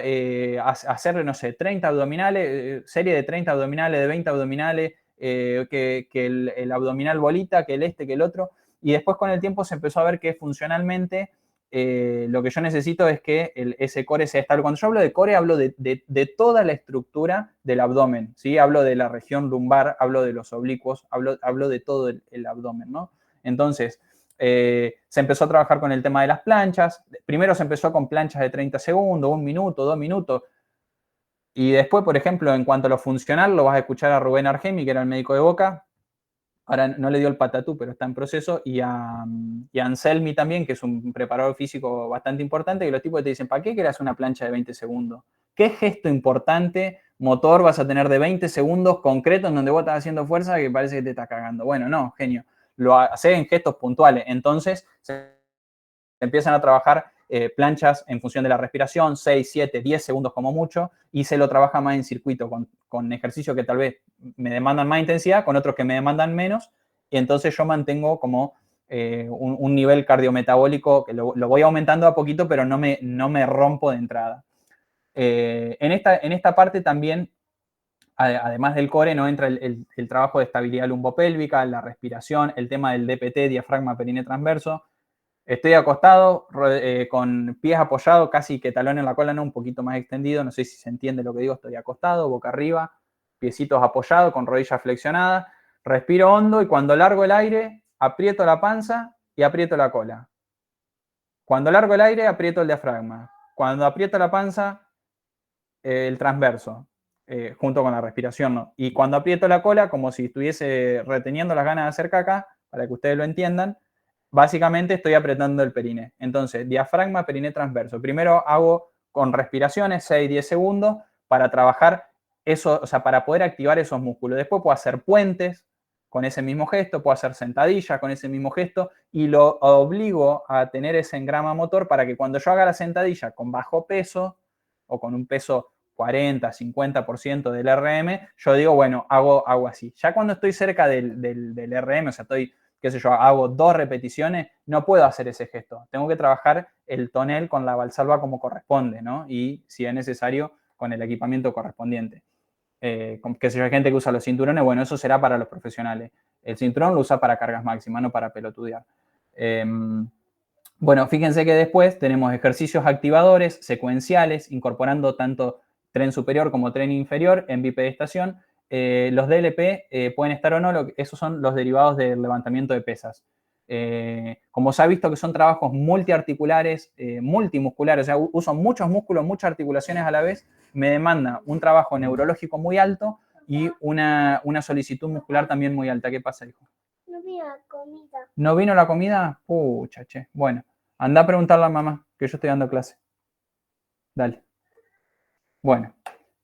hacer, no sé, 30 abdominales, serie de 30 abdominales, de 20 abdominales, que el abdominal bolita, que que el otro. Y después con el tiempo se empezó a ver que funcionalmente lo que yo necesito es que ese core sea estable. Cuando yo hablo de core, hablo de toda la estructura del abdomen, ¿sí? Hablo de la región lumbar, hablo de los oblicuos, hablo de todo el abdomen, ¿no? Entonces, se empezó a trabajar con el tema de las planchas. Primero se empezó con planchas de 30 segundos, 1 minuto, 2 minutos. Y después, por ejemplo, en cuanto a lo funcional, lo vas a escuchar a Rubén Argemi, que era el médico de Boca, ahora no le dio el patatú, pero está en proceso, y a Anselmi también, que es un preparador físico bastante importante, que los tipos te dicen, ¿para qué quieras una plancha de 20 segundos? ¿Qué gesto importante, motor, vas a tener de 20 segundos concretos en donde vos estás haciendo fuerza que parece que te estás cagando? Bueno, no, genio. Lo haces en gestos puntuales. Entonces, se empiezan a trabajar planchas en función de la respiración, 6, 7, 10 segundos como mucho, y se lo trabaja más en circuito con ejercicios que tal vez me demandan más intensidad, con otros que me demandan menos, y entonces yo mantengo como un nivel cardiometabólico que lo voy aumentando a poquito, pero no me rompo de entrada. En esta parte también, además del core, no entra el trabajo de estabilidad lumbopélvica, la respiración, el tema del DPT, diafragma perine transverso. Estoy acostado, con pies apoyados, casi que talón en la cola, no, un poquito más extendido, no sé si se entiende lo que digo, estoy acostado, boca arriba, piecitos apoyados, con rodillas flexionadas, respiro hondo y cuando largo el aire, aprieto la panza y aprieto la cola. Cuando largo el aire, aprieto el diafragma. Cuando aprieto la panza, el transverso, junto con la respiración, ¿no? Y cuando aprieto la cola, como si estuviese reteniendo las ganas de hacer caca, para que ustedes lo entiendan, básicamente estoy apretando el perine. Entonces, diafragma, perine transverso. Primero hago con respiraciones, 6, 10 segundos, para trabajar eso, o sea, para poder activar esos músculos. Después puedo hacer puentes con ese mismo gesto, puedo hacer sentadillas con ese mismo gesto y lo obligo a tener ese engrama motor para que cuando yo haga la sentadilla con bajo peso o con un peso 40, 50% del RM, yo digo, bueno, hago así. Ya cuando estoy cerca del RM, o sea, estoy, qué sé yo, hago 2 repeticiones, no puedo hacer ese gesto. Tengo que trabajar el tonel con la valsalva como corresponde, ¿no? Y si es necesario, con el equipamiento correspondiente. Qué sé yo, hay gente que usa los cinturones, bueno, eso será para los profesionales. El cinturón lo usa para cargas máximas, no para pelotudear. Bueno, fíjense que después tenemos ejercicios activadores secuenciales, incorporando tanto tren superior como tren inferior en bipedestación. Los DLP pueden estar o no, esos son los derivados del levantamiento de pesas. Como se ha visto que son trabajos multiarticulares, multimusculares, o sea, uso muchos músculos, muchas articulaciones a la vez, me demanda un trabajo neurológico muy alto y una solicitud muscular también muy alta. ¿Qué pasa, hijo? No vino la comida. ¿No vino la comida? Pucha, che. Bueno, anda a preguntarle a mamá, que yo estoy dando clase. Dale. Bueno,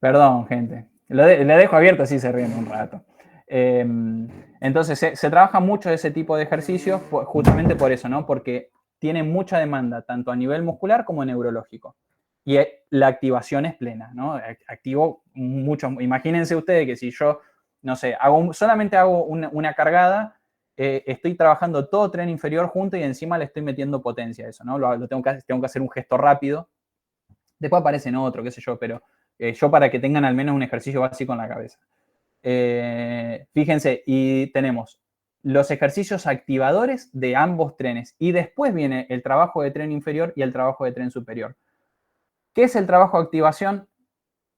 perdón, gente. Le dejo abierto así se ríen un rato. Entonces, se trabaja mucho ese tipo de ejercicios justamente por eso, ¿no? Porque tiene mucha demanda, tanto a nivel muscular como neurológico. Y la activación es plena, ¿no? Activo mucho. Imagínense ustedes que si yo, no sé, solamente hago una cargada, estoy trabajando todo tren inferior junto y encima le estoy metiendo potencia a eso, ¿no? Tengo que hacer un gesto rápido. Después aparecen otro, qué sé yo, pero yo para que tengan al menos un ejercicio básico en la cabeza. Fíjense, y tenemos los ejercicios activadores de ambos trenes. Y después viene el trabajo de tren inferior y el trabajo de tren superior. ¿Qué es el trabajo de activación?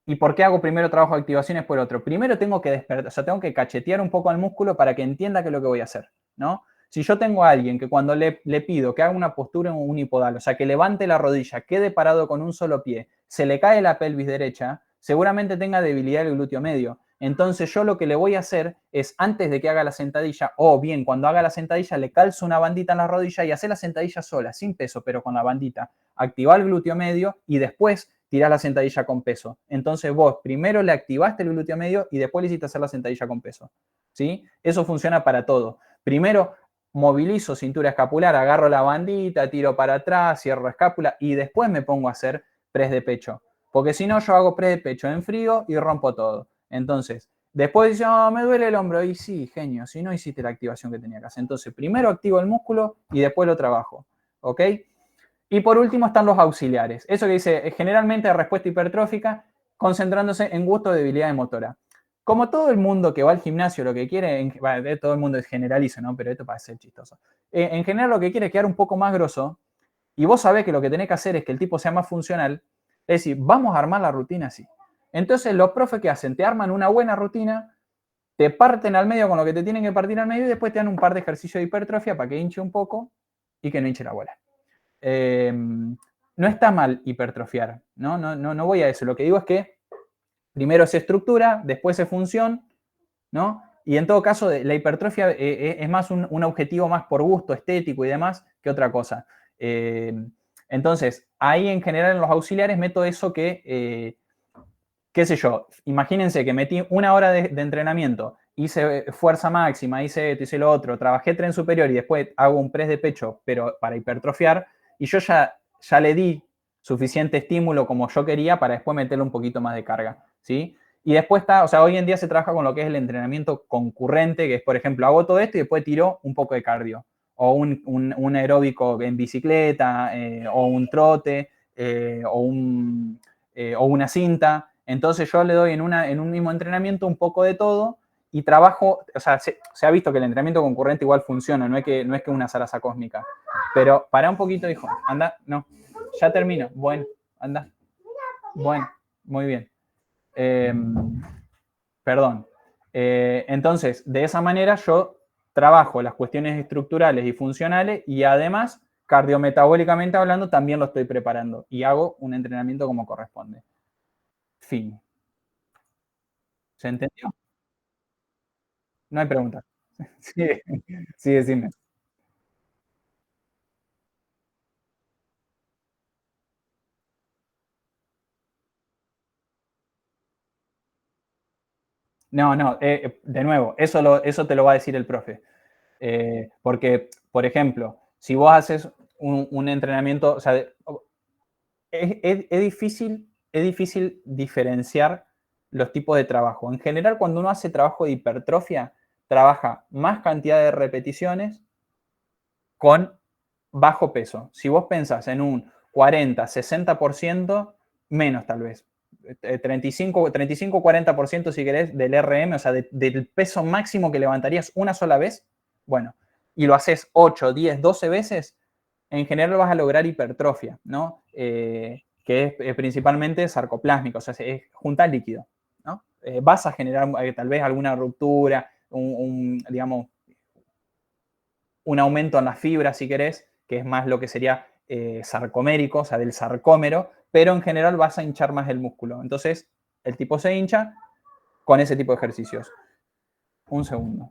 ¿Y por qué hago primero trabajo de activación y después el otro? Primero tengo que despertar, o sea, tengo que cachetear un poco al músculo para que entienda qué es lo que voy a hacer, ¿no? Si yo tengo a alguien que cuando le pido que haga una postura unipodal, o sea, que levante la rodilla, quede parado con un solo pie, se le cae la pelvis derecha, seguramente tenga debilidad del glúteo medio. Entonces yo lo que le voy a hacer es, antes de que haga la sentadilla, o bien cuando haga la sentadilla, le calzo una bandita en la rodilla y hace la sentadilla sola, sin peso, pero con la bandita. Activar el glúteo medio y después tirás la sentadilla con peso. Entonces vos primero le activaste el glúteo medio y después le hiciste hacer la sentadilla con peso. ¿Sí? Eso funciona para todo. Primero movilizo cintura escapular, agarro la bandita, tiro para atrás, cierro escápula y después me pongo a hacer press de pecho. Porque si no, yo hago press de pecho en frío y rompo todo. Entonces, después dice, oh, me duele el hombro. Y sí, genio, si no hiciste la activación que tenía que hacer. Entonces, primero activo el músculo y después lo trabajo. ¿Ok? Y por último están los auxiliares. Eso que dice, generalmente respuesta hipertrófica, concentrándose en gusto de debilidad motora. Como todo el mundo que va al gimnasio lo que quiere, todo el mundo es generalizo, ¿no? Pero esto parece ser chistoso. En general lo que quiere es quedar un poco más grosso y vos sabés que lo que tenés que hacer es que el tipo sea más funcional. Es decir, vamos a armar la rutina así. Entonces los profes que hacen, te arman una buena rutina, te parten al medio con lo que te tienen que partir al medio y después te dan un par de ejercicios de hipertrofia para que hinche un poco y que no hinche la bola. No está mal hipertrofiar, no voy a eso. Lo que digo es que primero se estructura, después se función, ¿no? Y en todo caso, la hipertrofia es más un objetivo más por gusto estético y demás que otra cosa. Entonces, ahí en general en los auxiliares meto eso que, qué sé yo, imagínense que metí 1 hora de entrenamiento, hice fuerza máxima, hice esto, hice lo otro, trabajé tren superior y después hago un press de pecho, pero para hipertrofiar, y yo ya le di suficiente estímulo como yo quería para después meterle un poquito más de carga, ¿sí? Y después está, o sea, hoy en día se trabaja con lo que es el entrenamiento concurrente, que es, por ejemplo, hago todo esto y después tiro un poco de cardio, o un aeróbico en bicicleta, o un trote, o una cinta. Entonces yo le doy en un mismo entrenamiento un poco de todo y trabajo, o sea, se ha visto que el entrenamiento concurrente igual funciona, no es que una zaraza cósmica. Pero para un poquito, hijo, anda, no, ya termino, bueno, anda, bueno, muy bien. Perdón. Entonces, de esa manera yo trabajo las cuestiones estructurales y funcionales y además, cardiometabólicamente hablando, también lo estoy preparando y hago un entrenamiento como corresponde. Fin. ¿Se entendió? No hay preguntas. Sí, sí, decime. No, no, de nuevo, eso te lo va a decir el profe. Porque, por ejemplo, si vos haces un entrenamiento, o sea, es difícil diferenciar los tipos de trabajo. En general, cuando uno hace trabajo de hipertrofia, trabaja más cantidad de repeticiones con bajo peso. Si vos pensás en un 40, 60%, menos tal vez. 35-40% si querés del RM, o sea, del peso máximo que levantarías una sola vez, bueno, y lo haces 8, 10, 12 veces, en general vas a lograr hipertrofia, ¿no? Que es principalmente sarcoplásmico, o sea, es juntar líquido, ¿no? Vas a generar tal vez alguna ruptura, digamos, un aumento en la fibra, si querés, que es más lo que sería sarcomérico, o sea, del sarcómero, pero en general vas a hinchar más el músculo. Entonces, el tipo se hincha con ese tipo de ejercicios. Un segundo.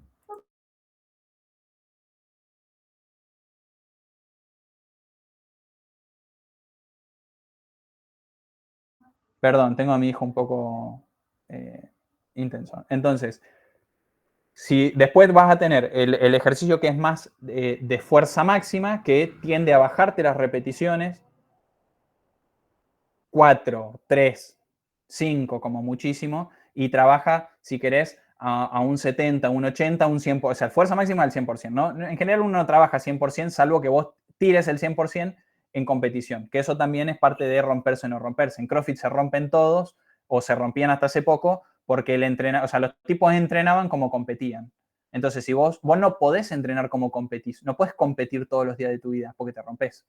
Perdón, tengo a mi hijo un poco intenso. Entonces, si después vas a tener el ejercicio que es más de fuerza máxima, que tiende a bajarte las repeticiones, 4, 3, 5 como muchísimo, y trabaja, si querés, a un 70, un 80, un 100%, o sea, fuerza máxima del 100%, ¿no? En general uno no trabaja 100%, salvo que vos tires el 100% en competición, que eso también es parte de romperse o no romperse. En CrossFit se rompen todos, o se rompían hasta hace poco, porque o sea, los tipos entrenaban como competían. Entonces, si vos no podés entrenar como competís, no podés competir todos los días de tu vida, porque te rompes.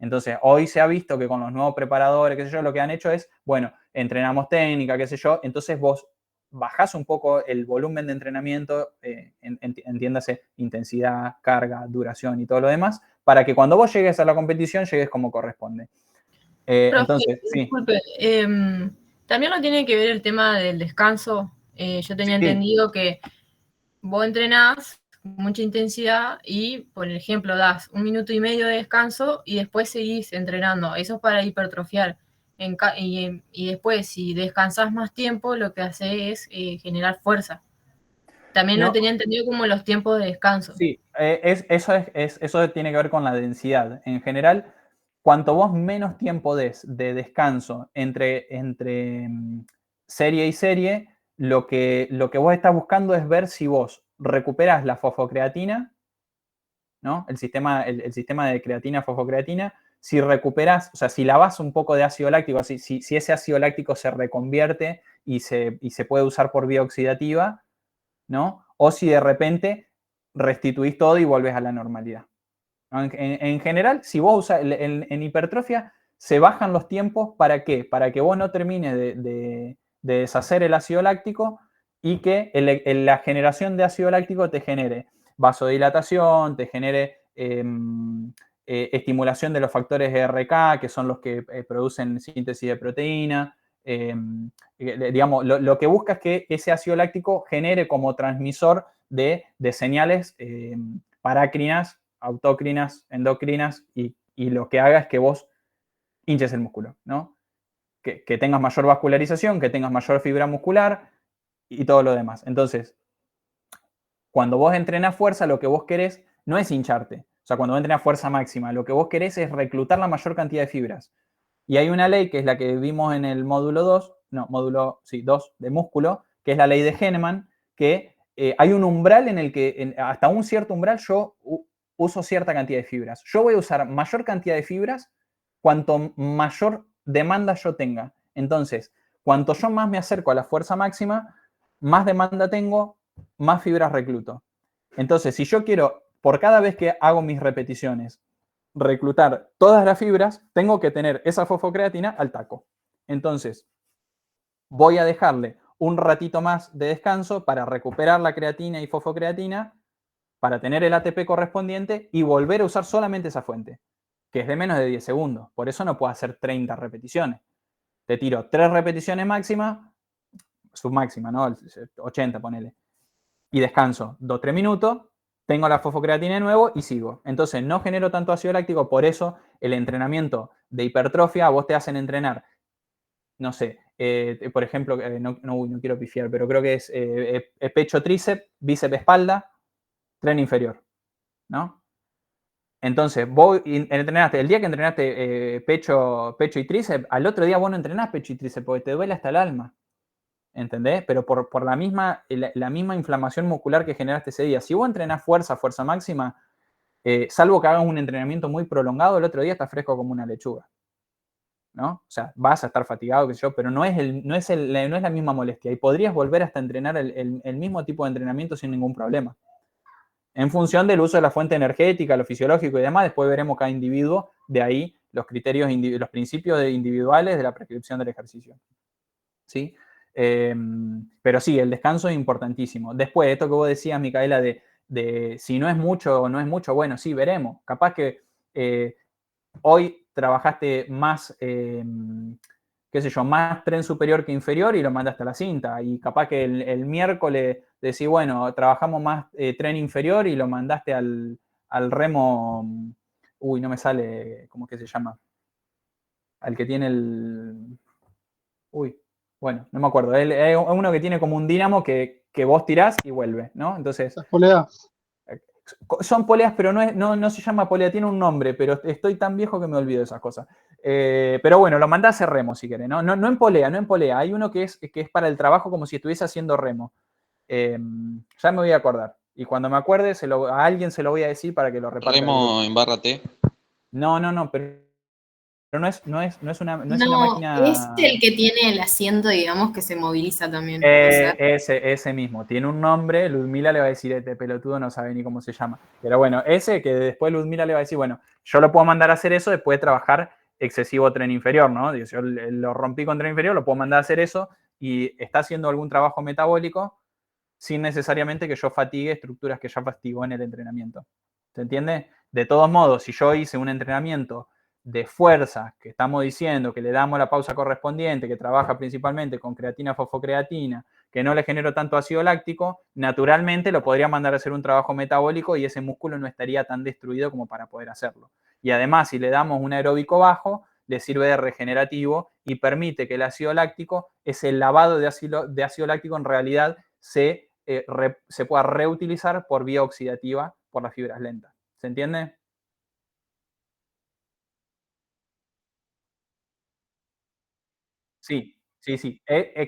Entonces, hoy se ha visto que con los nuevos preparadores, qué sé yo, lo que han hecho es, bueno, entrenamos técnica, qué sé yo, entonces vos bajás un poco el volumen de entrenamiento, entiéndase, intensidad, carga, duración y todo lo demás, para que cuando vos llegues a la competición, llegues como corresponde. Profe, Entonces, sí. disculpe, también no tiene que ver el tema del descanso. Yo tenía Sí. entendido que vos entrenás con mucha intensidad y, por ejemplo, das 1 minuto y medio de descanso y después seguís entrenando. Eso es para hipertrofiar. Y después, si descansás más tiempo, lo que hace es generar fuerza. También no tenía entendido como los tiempos de descanso. Sí, eso tiene que ver con la densidad. En general, cuanto vos menos tiempo des de descanso entre serie y serie, lo que vos estás buscando es ver si vos recuperás la fosfocreatina, ¿no? El sistema de creatina-fosfocreatina, si recuperás, o sea, si lavas un poco de ácido láctico, si ese ácido láctico se reconvierte y se puede usar por vía oxidativa, ¿no? O si de repente restituís todo y volvés a la normalidad. En general, si vos usas en hipertrofia, se bajan los tiempos, ¿para qué? Para que vos no termines de deshacer el ácido láctico y que la generación de ácido láctico te genere vasodilatación, te genere estimulación de los factores RK, que son los que producen síntesis de proteína, digamos, lo que busca es que ese ácido láctico genere como transmisor de señales parácrinas, autócrinas, endocrinas, y lo que haga es que vos hinches el músculo, ¿no? Que tengas mayor vascularización, que tengas mayor fibra muscular y todo lo demás. Entonces, cuando vos entrenás fuerza, lo que vos querés no es hincharte. O sea, cuando vos entrenás fuerza máxima, lo que vos querés es reclutar la mayor cantidad de fibras. Y hay una ley que es la que vimos en el módulo 2, no, módulo, sí, 2 de músculo, que es la ley de Henneman, que hay un umbral en el que, hasta un cierto umbral, yo uso cierta cantidad de fibras. Yo voy a usar mayor cantidad de fibras cuanto mayor demanda yo tenga. Entonces, cuanto yo más me acerco a la fuerza máxima, más demanda tengo, más fibras recluto. Entonces, si yo quiero, por cada vez que hago mis repeticiones, reclutar todas las fibras, tengo que tener esa fosfocreatina al taco. Entonces, voy a dejarle un ratito más de descanso para recuperar la creatina y fosfocreatina, para tener el ATP correspondiente y volver a usar solamente esa fuente, que es de menos de 10 segundos. Por eso no puedo hacer 30 repeticiones. Te tiro 3 repeticiones máximas, submáxima, ¿no? 80, ponele. Y descanso 2-3 minutos, tengo la fosfocreatina de nuevo y sigo. Entonces no genero tanto ácido láctico, por eso el entrenamiento de hipertrofia, vos te hacen entrenar, no sé, por ejemplo, no quiero pifiar, pero creo que es pecho, tríceps, bíceps, espalda, tren inferior, ¿no? Entonces, vos entrenaste, el día que entrenaste pecho y tríceps, al otro día vos no entrenás pecho y tríceps porque te duele hasta el alma. ¿Entendés? Pero por la misma inflamación muscular que generaste ese día. Si vos entrenás fuerza máxima, salvo que hagas un entrenamiento muy prolongado, el otro día estás fresco como una lechuga, ¿no? O sea, vas a estar fatigado, qué sé yo, pero no es la misma molestia. Y podrías volver hasta entrenar el mismo tipo de entrenamiento sin ningún problema. En función del uso de la fuente energética, lo fisiológico y demás, después veremos cada individuo, de ahí los criterios, los principios individuales de la prescripción del ejercicio. ¿Sí? Pero sí, el descanso es importantísimo. Después, esto que vos decías, Micaela, de si no es mucho o no es mucho, bueno, sí, veremos. Capaz que hoy trabajaste más, qué sé yo, más tren superior que inferior y lo mandaste a la cinta. Y capaz que el miércoles decís, bueno, trabajamos más tren inferior y lo mandaste al remo, uy, no me sale, ¿cómo es que se llama? Al que tiene uy, bueno, no me acuerdo. Es uno que tiene como un dínamo que vos tirás y vuelve, ¿no? Entonces, Esas poleas. son poleas, pero no se llama polea, tiene un nombre, pero estoy tan viejo que me olvido de esas cosas. Pero bueno, lo mandás a hacer remo si querés, ¿no? No en polea, no en polea. Hay uno que es para el trabajo como si estuviese haciendo remo. Ya me voy a acordar. Y cuando me acuerde, a alguien se lo voy a decir para que lo reparta. Remo en barra T. No, pero no es una No, máquina. es el que tiene el asiento, digamos, que se moviliza también. ¿Puede ser? Ese mismo. Tiene un nombre. Ludmila le va a decir, este pelotudo no sabe ni cómo se llama. Pero bueno, ese que después Ludmila le va a decir, bueno, yo lo puedo mandar a hacer eso después de trabajar excesivo tren inferior, ¿no? Yo lo rompí con tren inferior, lo puedo mandar a hacer eso y está haciendo algún trabajo metabólico sin necesariamente que yo fatigue estructuras que ya fastigó en el entrenamiento. ¿Se entiende? De todos modos, si yo hice un entrenamiento de fuerza, que estamos diciendo que le damos la pausa correspondiente, que trabaja principalmente con creatina, fosfocreatina, que no le genero tanto ácido láctico, naturalmente lo podría mandar a hacer un trabajo metabólico y ese músculo no estaría tan destruido como para poder hacerlo. Y además, si le damos un aeróbico bajo, le sirve de regenerativo y permite que el ácido láctico, ese lavado de ácido láctico en realidad se pueda reutilizar por vía oxidativa por las fibras lentas. ¿Se entiende? Sí.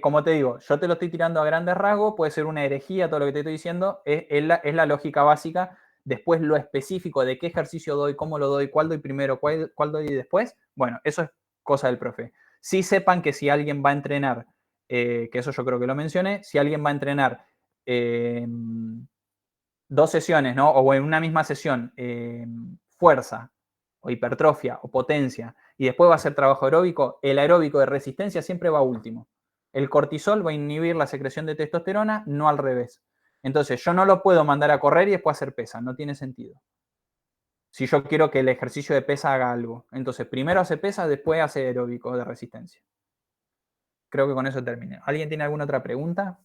Como te digo, yo te lo estoy tirando a grandes rasgos, puede ser una herejía todo lo que te estoy diciendo, es la lógica básica. Después lo específico de qué ejercicio doy, cómo lo doy, cuál doy primero, cuál doy después, bueno, eso es cosa del profe. Sí sepan que si alguien va a entrenar, que eso yo creo que lo mencioné, si alguien va a entrenar 2 sesiones, ¿no? O en una misma sesión, fuerza o hipertrofia o potencia, y después va a hacer trabajo aeróbico, el aeróbico de resistencia siempre va último. El cortisol va a inhibir la secreción de testosterona, no al revés. Entonces, yo no lo puedo mandar a correr y después hacer pesa, no tiene sentido. Si yo quiero que el ejercicio de pesa haga algo. Entonces, primero hace pesa, después hace aeróbico de resistencia. creo que con eso terminé. ¿Alguien tiene alguna otra pregunta?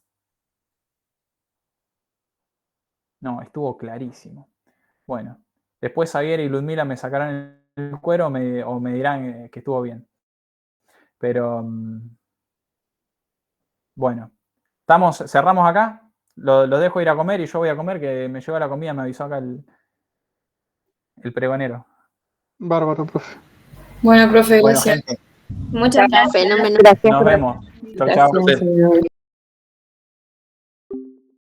No, estuvo clarísimo. Bueno, después Xavier y Ludmila me sacarán el cuero o me dirán que estuvo bien. Pero, bueno, cerramos acá. Los dejo ir a comer y yo voy a comer, que me lleva la comida, me avisó acá el pregonero. Bárbaro, profe. Bueno, profe, Bueno, gracias. gente, Muchas gracias. Fenómeno. nos vemos. Chau, chau. Gracias.